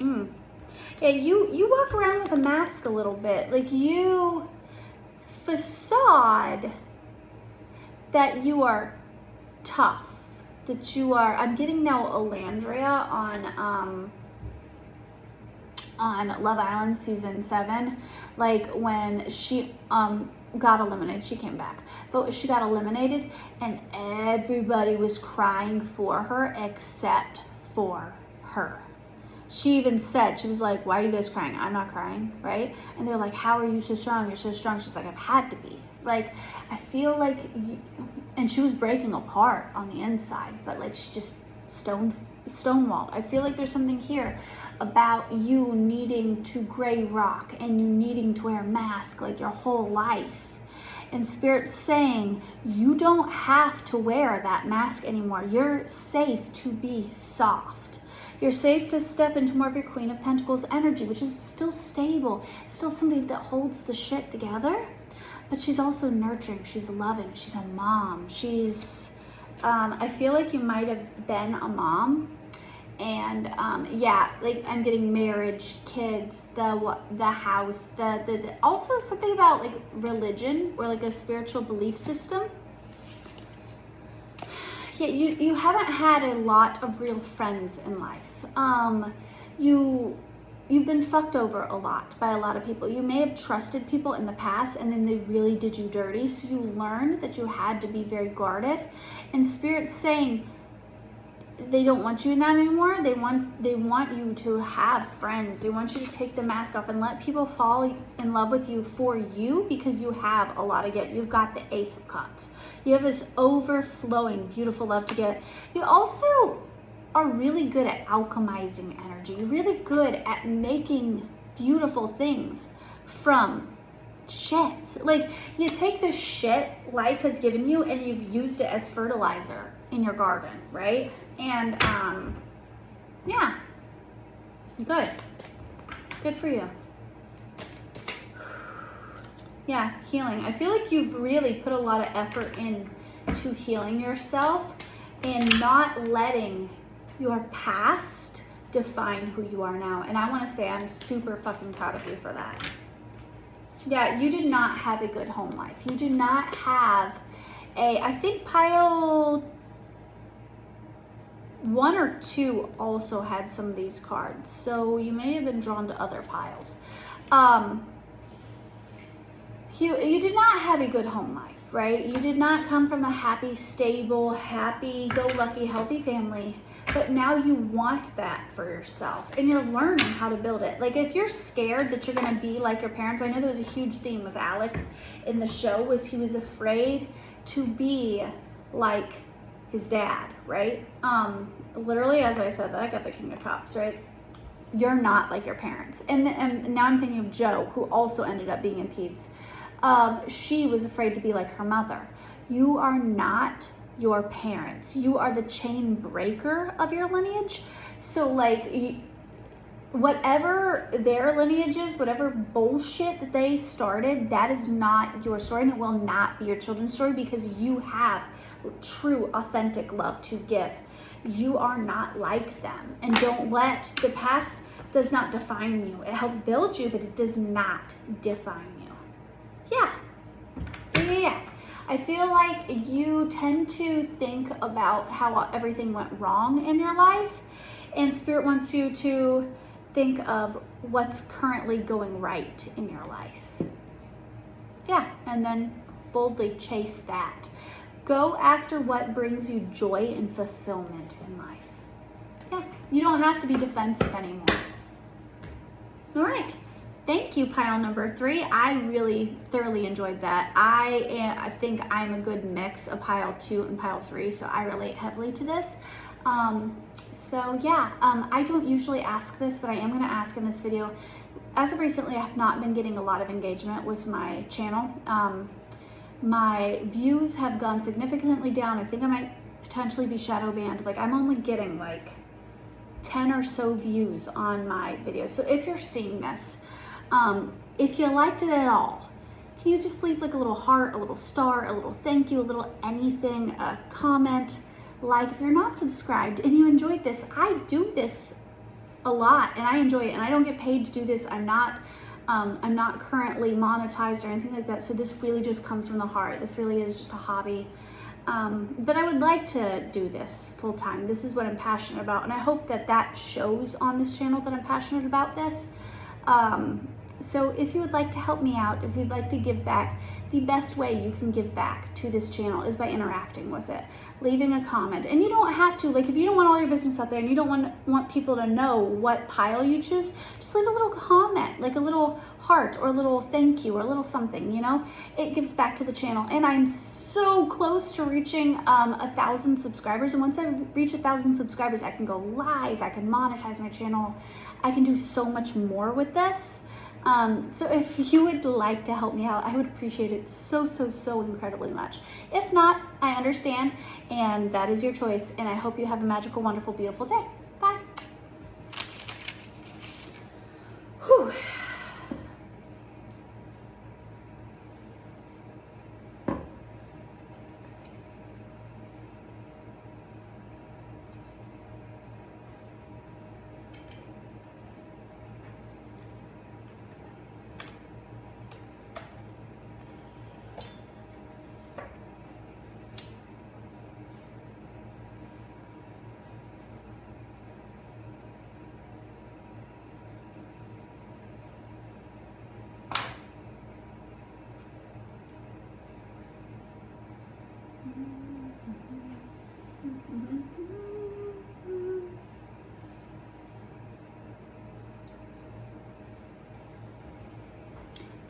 Yeah, you walk around with a mask a little bit. Like, you facade that you are tough, that you are, I'm getting now Alandria on Love Island season 7, like when she got eliminated, she came back, but she got eliminated and everybody was crying for her except for her. She even said, she was like, why are you guys crying? I'm not crying, right? And they're like, how are you so strong? You're so strong. She's like, I've had to be. Like, I feel like, and she was breaking apart on the inside, but like she just stonewalled. I feel like there's something here about you needing to gray rock and you needing to wear a mask like your whole life. And Spirit's saying, you don't have to wear that mask anymore. You're safe to be soft. You're safe to step into more of your Queen of Pentacles energy, which is still stable. Still somebody that holds the shit together. But she's also nurturing. She's loving. She's a mom. She's, I feel like you might have been a mom. And yeah, like I'm getting marriage, kids, the house, the also something about like religion or like a spiritual belief system. Yeah, you haven't had a lot of real friends in life. You've been fucked over a lot by a lot of people. You may have trusted people in the past and then they really did you dirty. So you learned that you had to be very guarded. And Spirit's saying, they don't want you in that anymore. They want you to have friends. They want you to take the mask off and let people fall in love with you for you, because you have a lot of gift. You've got the Ace of Cups. You have this overflowing, beautiful love to give. You also are really good at alchemizing energy. You're really good at making beautiful things from shit. Like, you take the shit life has given you and you've used it as fertilizer in your garden, right? And yeah, good for you. Yeah, healing. I feel like you've really put a lot of effort into healing yourself and not letting your past define who you are now. And I want to say I'm super fucking proud of you for that. Yeah, you did not have a good home life. You did not have I think pile 1 or 2 also had some of these cards. So you may have been drawn to other piles. You did not have a good home life, right? You did not come from a happy, stable, happy-go-lucky, healthy family. But now you want that for yourself and you're learning how to build it. Like, if you're scared that you're going to be like your parents, I know there was a huge theme with Alex in the show, was he was afraid to be like his dad, right? Literally, as I said that, I got the King of Cups, right? You're not like your parents. And now I'm thinking of Jo, who also ended up being in Peds. She was afraid to be like her mother. You are not your parents. You are the chain breaker of your lineage. So like, whatever their lineage is, whatever bullshit that they started, that is not your story, and it will not be your children's story, because you have true, authentic love to give. You are not like them, and don't let the past does not define you. It helped build you, but it does not define you. Yeah. I feel like you tend to think about how everything went wrong in your life, and Spirit wants you to think of what's currently going right in your life. Yeah, and then boldly chase that. Go after what brings you joy and fulfillment in life. Yeah, you don't have to be defensive anymore. All right. Thank you, pile number 3. I really thoroughly enjoyed that. I think I'm a good mix of pile 2 and pile 3, so I relate heavily to this. So yeah, I don't usually ask this, but I am going to ask in this video. As of recently, I have not been getting a lot of engagement with my channel. My views have gone significantly down. I think I might potentially be shadow banned. Like, I'm only getting like 10 or so views on my videos. So if you're seeing this, if you liked it at all, can you just leave like a little heart, a little star, a little thank you, a little anything, a comment? Like, if you're not subscribed and you enjoyed this, I do this a lot and I enjoy it, and I don't get paid to do this. I'm not currently monetized or anything like that. So this really just comes from the heart. This really is just a hobby. But I would like to do this full time. This is what I'm passionate about. And I hope that that shows on this channel that I'm passionate about this. So if you would like to help me out, if you'd like to give back, the best way you can give back to this channel is by interacting with it, leaving a comment. And you don't have to, like, if you don't want all your business out there and you don't want people to know what pile you choose, just leave a little comment, like a little heart or a little thank you or a little something, you know? It gives back to the channel. And I'm so close to reaching 1,000 subscribers. And once I reach 1,000 subscribers, I can go live, I can monetize my channel, I can do so much more with this. So if you would like to help me out, I would appreciate it so, so, so incredibly much. If not, I understand, and that is your choice, and I hope you have a magical, wonderful, beautiful day. Bye. Whew.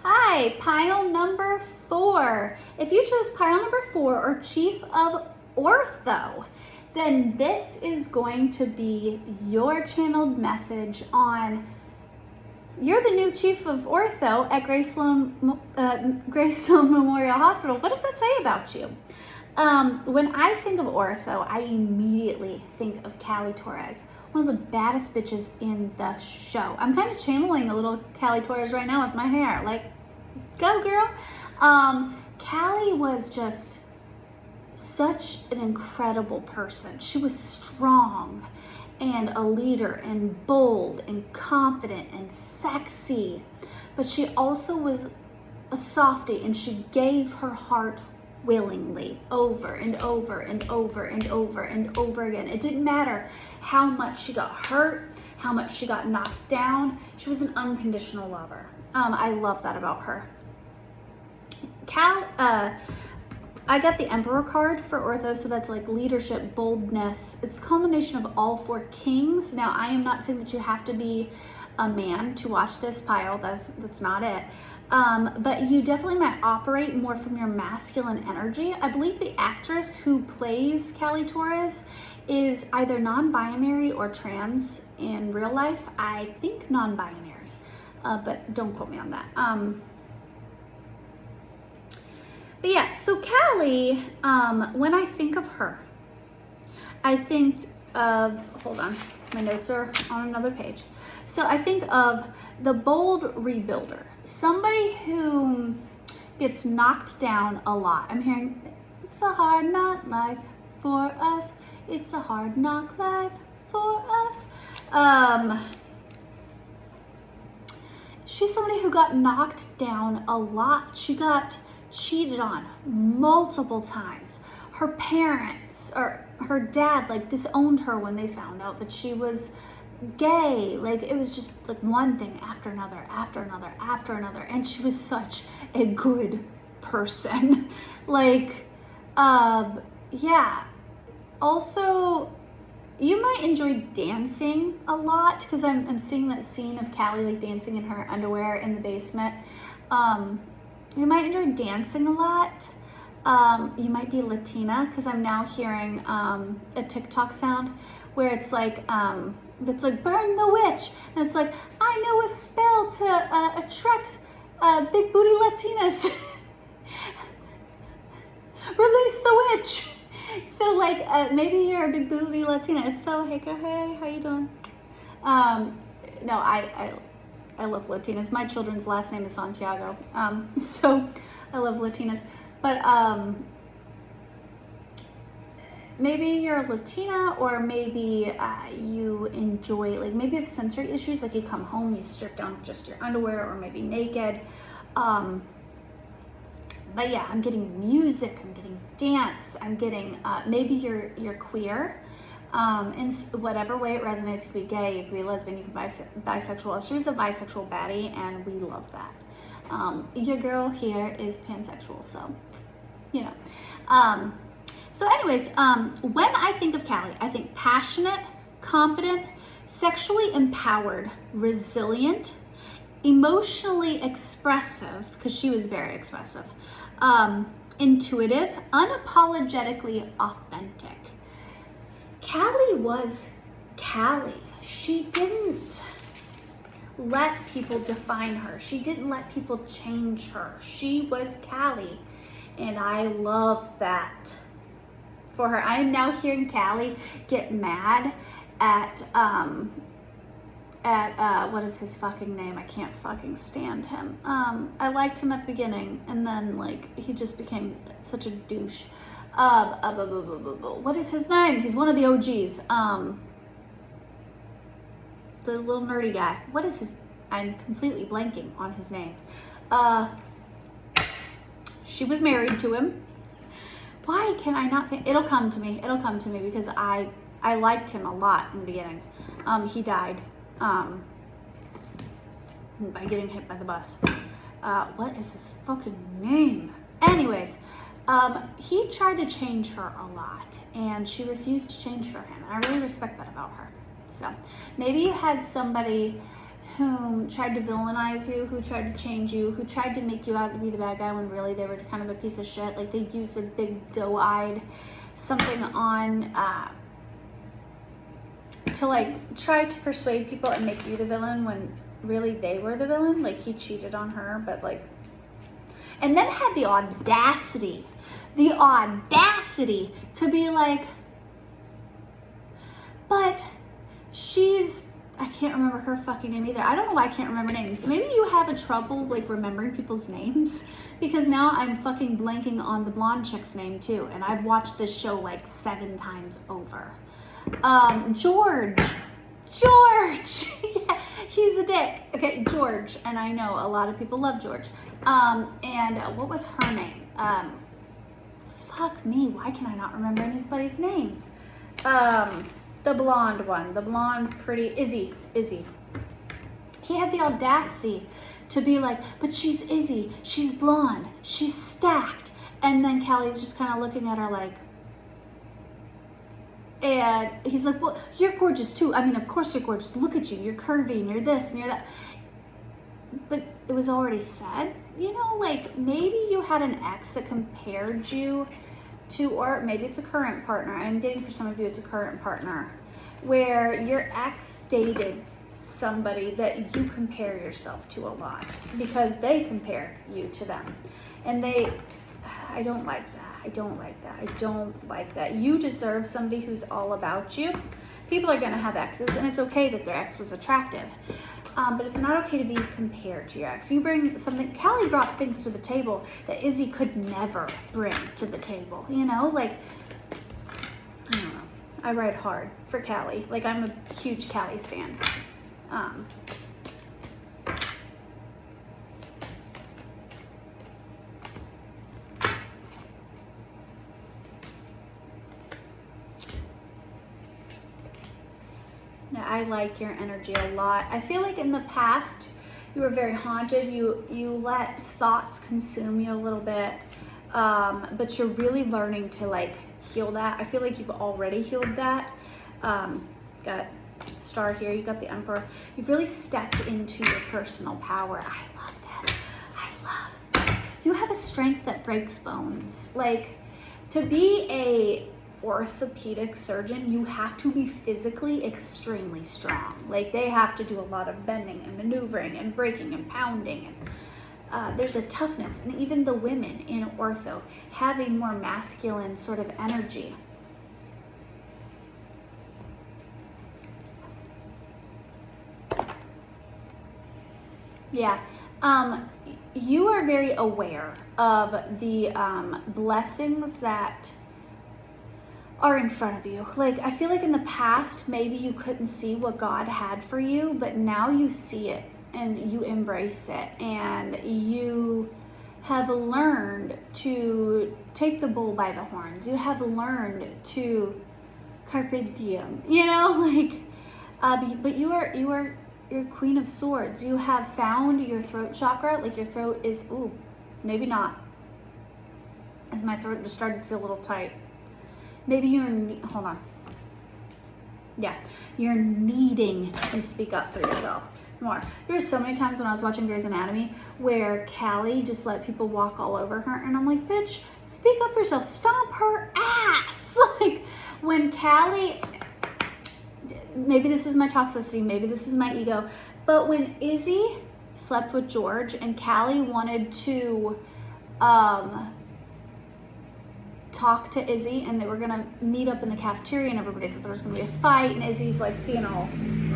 Hi, pile number 4. If you chose pile number 4 or chief of ortho, then this is going to be your channeled message on you're the new chief of ortho at Grey Sloan Memorial Hospital. What does that say about you? When I think of ortho, I immediately think of Callie Torres, one of the baddest bitches in the show. I'm kind of channeling a little Callie Torres right now with my hair. Like, go girl. Callie was just such an incredible person. She was strong and a leader and bold and confident and sexy, but she also was a softie, and she gave her heart willingly over and over and over and over and over again. It didn't matter how much she got hurt, how much she got knocked down. She was an unconditional lover. I love that about her. I got the Emperor card for ortho, so that's like leadership, boldness. It's the culmination of all 4 kings. Now, I am not saying that you have to be a man to watch this pile. That's not it. But you definitely might operate more from your masculine energy. I believe the actress who plays Callie Torres is either non-binary or trans in real life. I think non-binary, but don't quote me on that. But yeah, so Callie, when I think of her, I think of, hold on, my notes are on another page. So I think of the bold rebuilder, somebody who gets knocked down a lot. I'm hearing, it's a hard knock life for us. It's a hard knock life for us. She's somebody who got knocked down a lot. She got cheated on multiple times. Her parents or her dad like disowned her when they found out that she was gay. Like, it was just like one thing after another, after another, after another. And she was such a good person. Like, yeah. Also, you might enjoy dancing a lot, because I'm seeing that scene of Callie like dancing in her underwear in the basement. You might enjoy dancing a lot. You might be Latina, because I'm now hearing a TikTok sound where it's like, it's like, burn the witch. And it's like, I know a spell to attract big booty Latinas. Release the witch. So like, maybe you're a big booty Latina. If so, hey girl, hey, how you doing? No, I love Latinas. My children's last name is Santiago. So I love Latinas. But maybe you're a Latina, or maybe you enjoy, like, maybe you have sensory issues, like you come home, you strip down just your underwear, or maybe naked. But yeah, I'm getting music, I'm getting dance, I'm getting, maybe you're queer. In whatever way it resonates. It could be gay, it could be lesbian, you could be bisexual. She's a bisexual baddie, and we love that. Your girl here is pansexual, so, you know. So anyways, when I think of Callie, I think passionate, confident, sexually empowered, resilient, emotionally expressive, because she was very expressive, intuitive, unapologetically authentic. Callie was Callie. She didn't let people define her. She didn't let people change her. She was Callie, and I love that for her. I am now hearing Callie get mad at what is his fucking name? I can't fucking stand him. I liked him at the beginning, and then like he just became such a douche. What is his name? He's one of the OGs. The little nerdy guy. What is his? I'm completely blanking on his name. She was married to him. Why can I not think? It'll come to me. It'll come to me because I liked him a lot in the beginning. He died by getting hit by the bus. What is his fucking name? Anyways, he tried to change her a lot, and she refused to change for him. And I really respect that about her. So maybe you had somebody who tried to villainize you, who tried to change you, who tried to make you out to be the bad guy when really they were kind of a piece of shit. Like they used their big doe-eyed something on to like try to persuade people and make you the villain when really they were the villain. Like he cheated on her, but like, and then had the audacity to be like, but she's, I can't remember her fucking name either. I don't know why I can't remember names. Maybe you have a trouble like remembering people's names, because now I'm fucking blanking on the blonde chick's name too, and I've watched this show like 7 times over. George. Yeah, he's a dick. Okay, George, and I know a lot of people love George. And what was her name? Fuck me, why can I not remember anybody's names? The blonde one, the blonde, pretty, Izzy. He had the audacity to be like, but she's Izzy, she's blonde, she's stacked. And then Callie's just kind of looking at her like, and he's like, well, you're gorgeous too. I mean, of course you're gorgeous. Look at you, you're curvy and you're this and you're that. But it was already said, you know, like maybe you had an ex that compared you to, or maybe it's a current partner. I'm getting for some of you, it's a current partner, where your ex dated somebody that you compare yourself to a lot because they compare you to them. And I don't like that. I don't like that. You deserve somebody who's all about you. People are gonna have exes, and it's okay that their ex was attractive. But it's not okay to be compared to your ex. You bring something, Callie brought things to the table that Izzy could never bring to the table. You know, like, I don't know. I ride hard for Callie. Like, I'm a huge Callie stan. I like your energy a lot. I feel like in the past you were very haunted. You let thoughts consume you a little bit, but you're really learning to like heal that. I feel like you've already healed that. Got star here, you got the Emperor. You've really stepped into your personal power. I love this. You have a strength that breaks bones. Like, to be a orthopedic surgeon, you have to be physically extremely strong. Like, they have to do a lot of bending and maneuvering and breaking and pounding, and there's a toughness. And even the women in ortho have a more masculine sort of energy. Yeah, you are very aware of the blessings that are in front of you. Like, I feel like in the past, maybe you couldn't see what God had for you, but now you see it and you embrace it, and you have learned to take the bull by the horns. You have learned to carpe diem, you know, like, but you're Queen of Swords. You have found your throat chakra. Like, your throat is, ooh, maybe not, as my throat just started to feel a little tight. Maybe hold on. Yeah, you're needing to speak up for yourself more. There's so many times when I was watching Grey's Anatomy where Callie just let people walk all over her, and I'm like, bitch, speak up for yourself. Stomp her ass. Like, when Callie, maybe this is my toxicity, maybe this is my ego, but when Izzy slept with George and Callie wanted to talk to Izzy, and they were gonna meet up in the cafeteria, and everybody thought there was gonna be a fight, and Izzy's like being all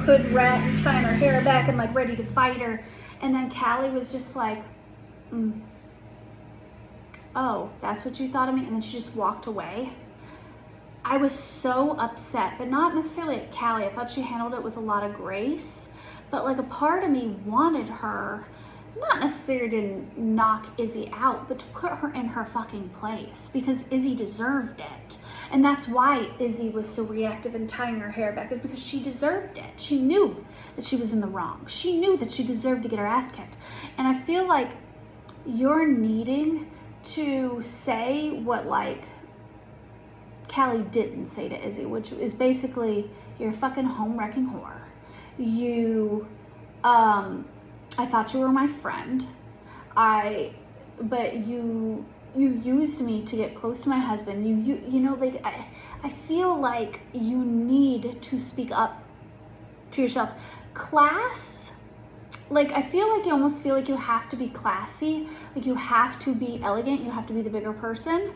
hood rat and tying her hair back and like ready to fight her, and then Callie was just like, oh, that's what you thought of me? And then she just walked away. I was so upset, but not necessarily at Callie. I thought she handled it with a lot of grace, but like a part of me wanted her, not necessarily to knock Izzy out, but to put her in her fucking place, because Izzy deserved it. And that's why Izzy was so reactive and tying her hair back, is because she deserved it. She knew that she was in the wrong. She knew that she deserved to get her ass kicked. And I feel like you're needing to say what like Callie didn't say to Izzy, which is basically, you're a fucking home wrecking whore. You, I thought you were my friend. But you used me to get close to my husband. You know, like, I feel like you need to speak up to yourself. Class, like, I feel like you almost feel like you have to be classy, like you have to be elegant, you have to be the bigger person.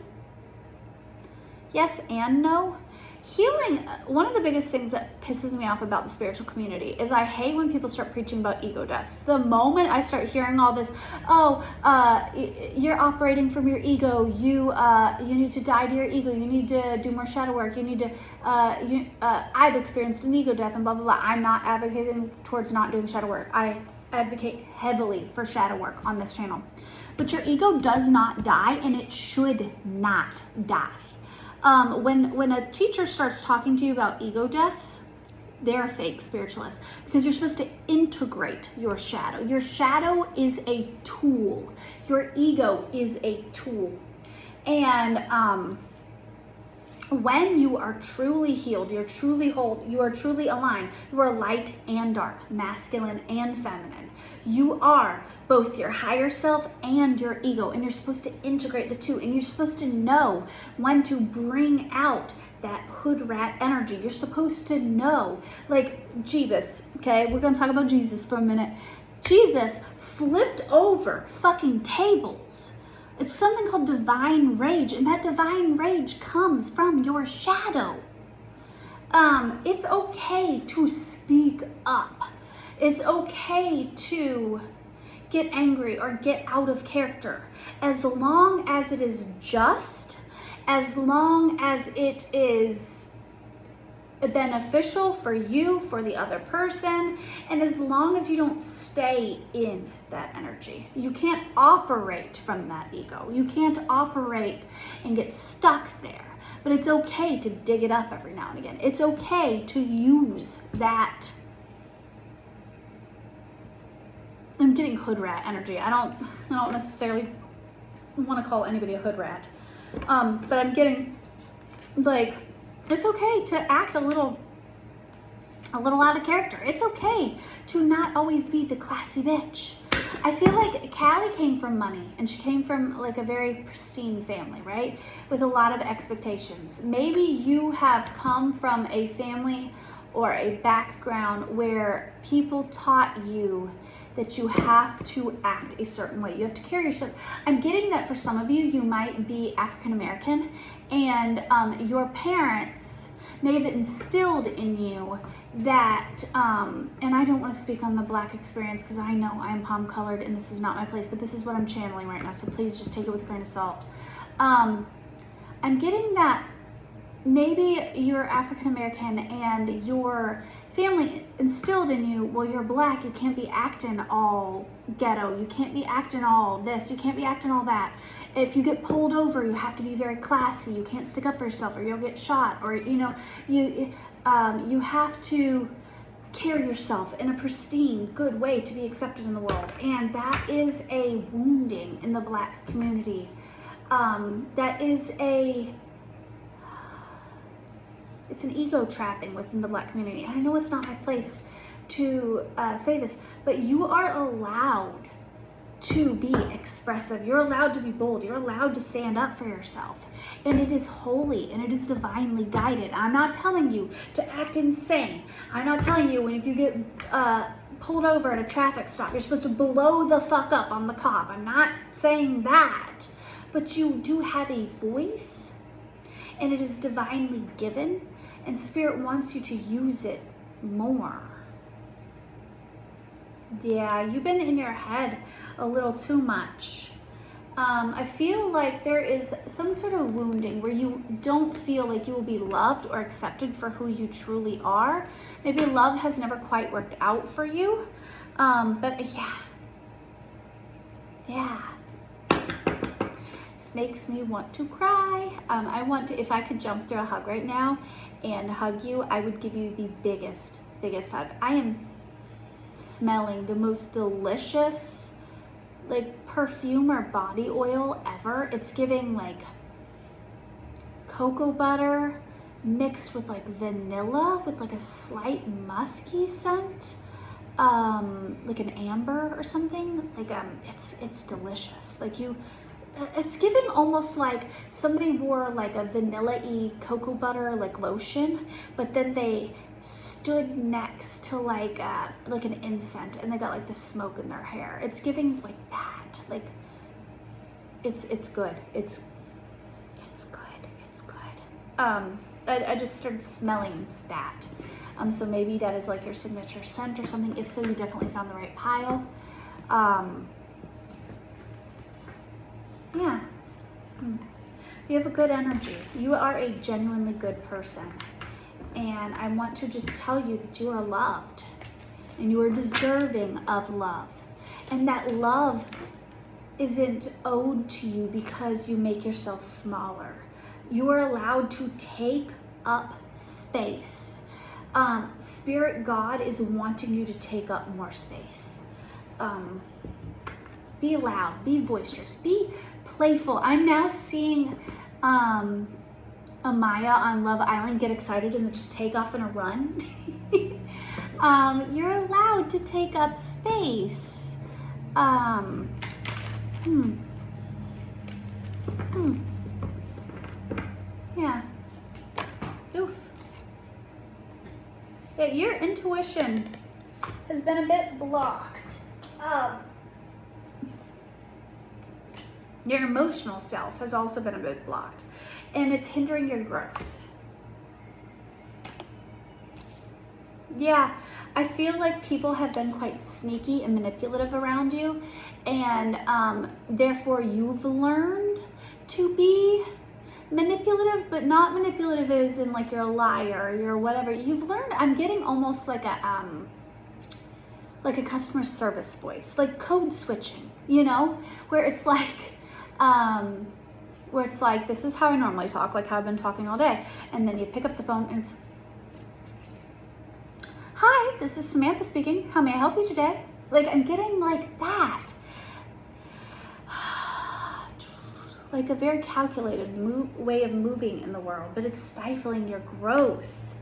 Yes and no. Healing, one of the biggest things that pisses me off about the spiritual community is I hate when people start preaching about ego deaths. The moment I start hearing all this, you're operating from your ego, you need to die to your ego, you need to do more shadow work, you need to, I've experienced an ego death and blah, blah, blah. I'm not advocating towards not doing shadow work. I advocate heavily for shadow work on this channel. But your ego does not die, and it should not die. When a teacher starts talking to you about ego deaths, they're a fake spiritualist, because you're supposed to integrate your shadow. Your shadow is a tool. Your ego is a tool. And when you are truly healed, you're truly whole, you are truly aligned, you are light and dark, masculine and feminine. You are both your higher self and your ego, and you're supposed to integrate the two, and you're supposed to know when to bring out that hood rat energy. You're supposed to know, like Jesus, okay? We're gonna talk about Jesus for a minute. Jesus flipped over fucking tables. It's something called divine rage, and that divine rage comes from your shadow. It's okay to speak up. It's okay to get angry or get out of character, as long as it is just, as long as it is beneficial for you, for the other person, and as long as you don't stay in that energy. You can't operate from that ego. You can't operate and get stuck there. But it's okay to dig it up every now and again. It's okay to use that. I'm getting hood rat energy. I don't necessarily want to call anybody a hood rat. But I'm getting, like, it's okay to act a little out of character. It's okay to not always be the classy bitch. I feel like Callie came from money, and she came from like a very pristine family, right? With a lot of expectations. Maybe you have come from a family or a background where people taught you that you have to act a certain way. You have to carry yourself. I'm getting that for some of you, you might be African American, and your parents may have instilled in you that, and I don't want to speak on the Black experience because I know I am palm colored and this is not my place, but this is what I'm channeling right now, so please just take it with a grain of salt. I'm getting that maybe you're African American and your family instilled in you, well, you're Black, you can't be acting all ghetto, you can't be acting all this, you can't be acting all that. If you get pulled over, you have to be very classy, you can't stick up for yourself or you'll get shot, or you have to carry yourself in a pristine, good way to be accepted in the world. And that is a wounding in the Black community. That is it's an ego trapping within the Black community. And I know it's not my place to say this, but you are allowed to be expressive. You're allowed to be bold. You're allowed to stand up for yourself. and it is holy, and it is divinely guided. I'm not telling you to act insane. I'm not telling you if you get pulled over at a traffic stop, you're supposed to blow the fuck up on the cop. I'm not saying that. But you do have a voice, and it is divinely given, and Spirit wants you to use it more. Yeah, you've been in your head a little too much. I feel like there is some sort of wounding where you don't feel like you will be loved or accepted for who you truly are. Maybe love has never quite worked out for you. But yeah. This makes me want to cry. I want to, if I could jump through a hug right now and hug you, I would give you the biggest hug. I am smelling the most delicious like perfume or body oil ever. It's giving like cocoa butter mixed with like vanilla with like a slight musky scent, like an amber or something. Like it's delicious. Like it's giving almost like somebody wore like a vanilla-y cocoa butter like lotion, but then they stood next to like an incense, and they got like the smoke in their hair. It's giving like that. Like it's good. It's good. I just started smelling that. So maybe that is like your signature scent or something. If so, you definitely found the right pile. Yeah. You have a good energy. You are a genuinely good person. And I want to just tell you that you are loved, and you are deserving of love. And that love isn't owed to you because you make yourself smaller. You are allowed to take up space. Spirit God is wanting you to take up more space. Be loud, be boisterous, be playful. I'm now seeing Amaya on Love Island get excited and then just take off in a run. You're allowed to take up space. Yeah. Oof. Yeah, your intuition has been a bit blocked. Your emotional self has also been a bit blocked, and it's hindering your growth. Yeah, I feel like people have been quite sneaky and manipulative around you, and therefore you've learned to be manipulative, but not manipulative as in like you're a liar or you're whatever. You've learned, I'm getting almost like a customer service voice, like code switching, you know, where it's like, this is how I normally talk, like how I've been talking all day. And then you pick up the phone and it's, hi, this is Samantha speaking. How may I help you today? Like I'm getting like that. Like a very calculated way of moving in the world, but it's stifling your growth.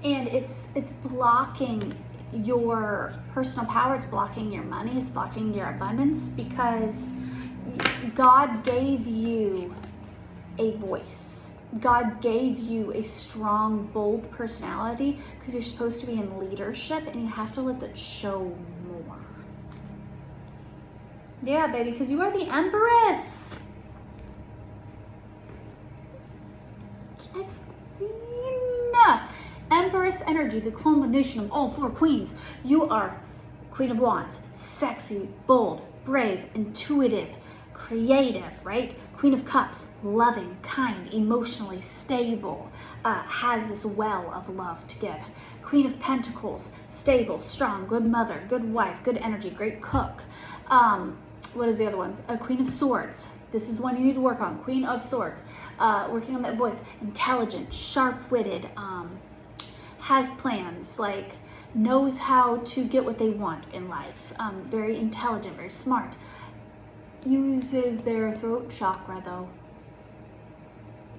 And it's blocking your personal power, it's blocking your money, it's blocking your abundance, because God gave you a voice. God gave you a strong, bold personality because you're supposed to be in leadership, and you have to let that show more. Yeah, baby, because you are the Empress. Yes, Queen. Empress energy, the culmination of all four queens. You are Queen of Wands, sexy, bold, brave, intuitive, creative, right? Queen of Cups, loving, kind, emotionally stable, has this well of love to give. Queen of Pentacles, stable, strong, good mother, good wife, good energy, great cook. What is the other one? Queen of Swords. This is the one you need to work on. Queen of Swords. Working on that voice. Intelligent, sharp-witted, has plans, like knows how to get what they want in life. Very intelligent, very smart. Uses their throat chakra though.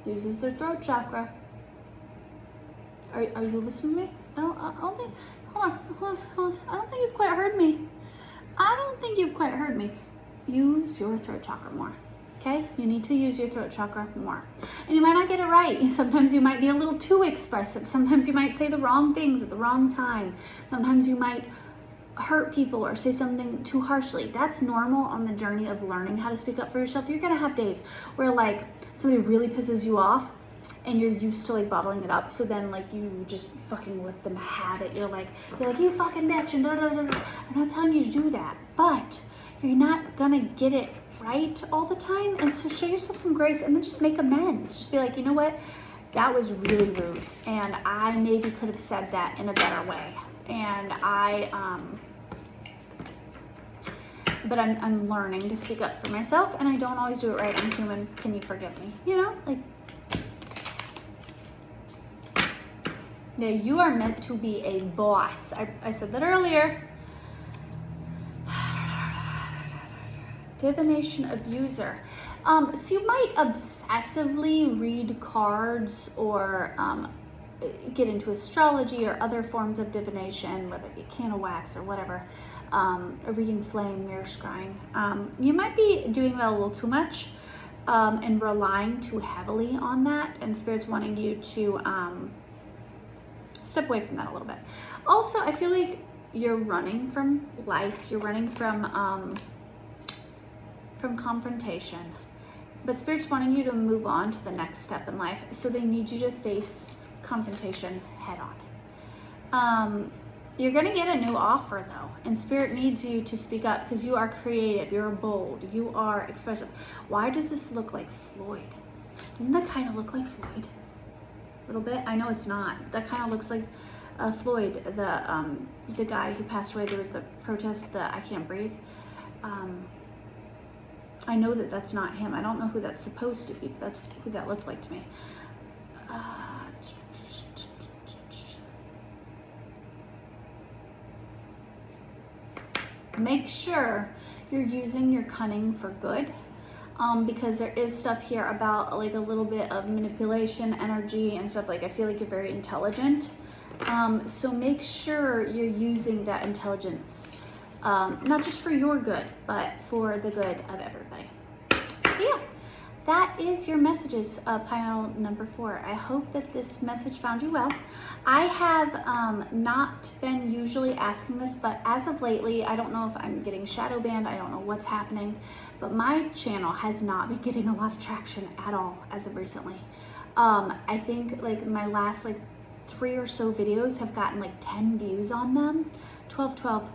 Uses their throat chakra. Are you listening to me? I don't think, hold on. I don't think you've quite heard me. Use your throat chakra more, okay? You need to use your throat chakra more. And you might not get it right. Sometimes you might be a little too expressive. Sometimes you might say the wrong things at the wrong time. Sometimes you might hurt people or say something too harshly. That's normal on the journey of learning how to speak up for yourself. You're gonna have days where like somebody really pisses you off and you're used to like bottling it up, so then like you just fucking let them have it. You're like you fucking bitch and da da da da. I'm not telling you to do that, but you're not gonna get it right all the time, and so show yourself some grace and then just make amends. Just be like, you know what, that was really rude and I maybe could have said that in a better way, and but I'm learning to speak up for myself and I don't always do it right. I'm human, can you forgive me? You know, like, yeah, you are meant to be a boss. I said that earlier. Divination abuser. So you might obsessively read cards or get into astrology or other forms of divination, whether it be candle wax or whatever, a reading flame, mirror scrying. You might be doing that a little too much and relying too heavily on that, and Spirit's wanting you to step away from that a little bit. Also, I feel like you're running from life. You're running from confrontation, but Spirit's wanting you to move on to the next step in life, so they need you to face confrontation head on. You're gonna get a new offer though, and Spirit needs you to speak up because you are creative, you're bold, you are expressive. Why does this look like Floyd? Doesn't that kind of look like Floyd? A little bit? I know it's not. That kind of looks like Floyd, the guy who passed away. There was the protest, the I Can't Breathe. I know that that's not him. I don't know who that's supposed to be. That's who that looked like to me. Make sure you're using your cunning for good, because there is stuff here about like a little bit of manipulation, energy, and stuff. Like, I feel like you're very intelligent. So make sure you're using that intelligence, not just for your good, but for the good of everybody. But yeah, that is your messages, pile number 4. I hope that this message found you well. I have not been usually asking this, but as of lately, I don't know if I'm getting shadow banned. I don't know what's happening, but my channel has not been getting a lot of traction at all as of recently. I think like my last like 3 or so videos have gotten like 10 views on them, 12.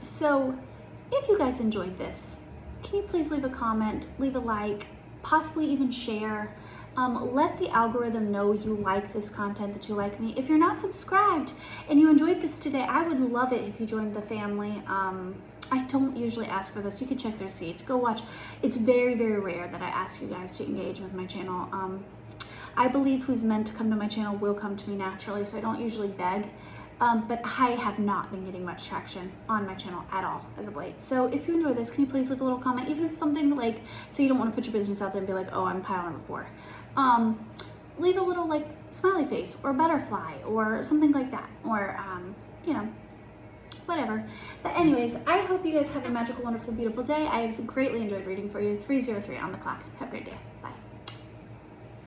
So if you guys enjoyed this, can you please leave a comment, leave a like, possibly even share. Let the algorithm know you like this content, that you like me. If you're not subscribed and you enjoyed this today, I would love it if you joined the family. I don't usually ask for this. You can check the receipts. Go watch. It's very, very rare that I ask you guys to engage with my channel. I believe who's meant to come to my channel will come to me naturally, so I don't usually beg. But I have not been getting much traction on my channel at all as of late. So if you enjoy this, can you please leave a little comment, even if it's something like, say you don't want to put your business out there and be like, oh, I'm pile number 4. Leave a little like smiley face or butterfly or something like that, or you know, whatever. But anyways, I hope you guys have a magical, wonderful, beautiful day. I've greatly enjoyed reading for you. 3:03 on the clock. Have a great day. Bye.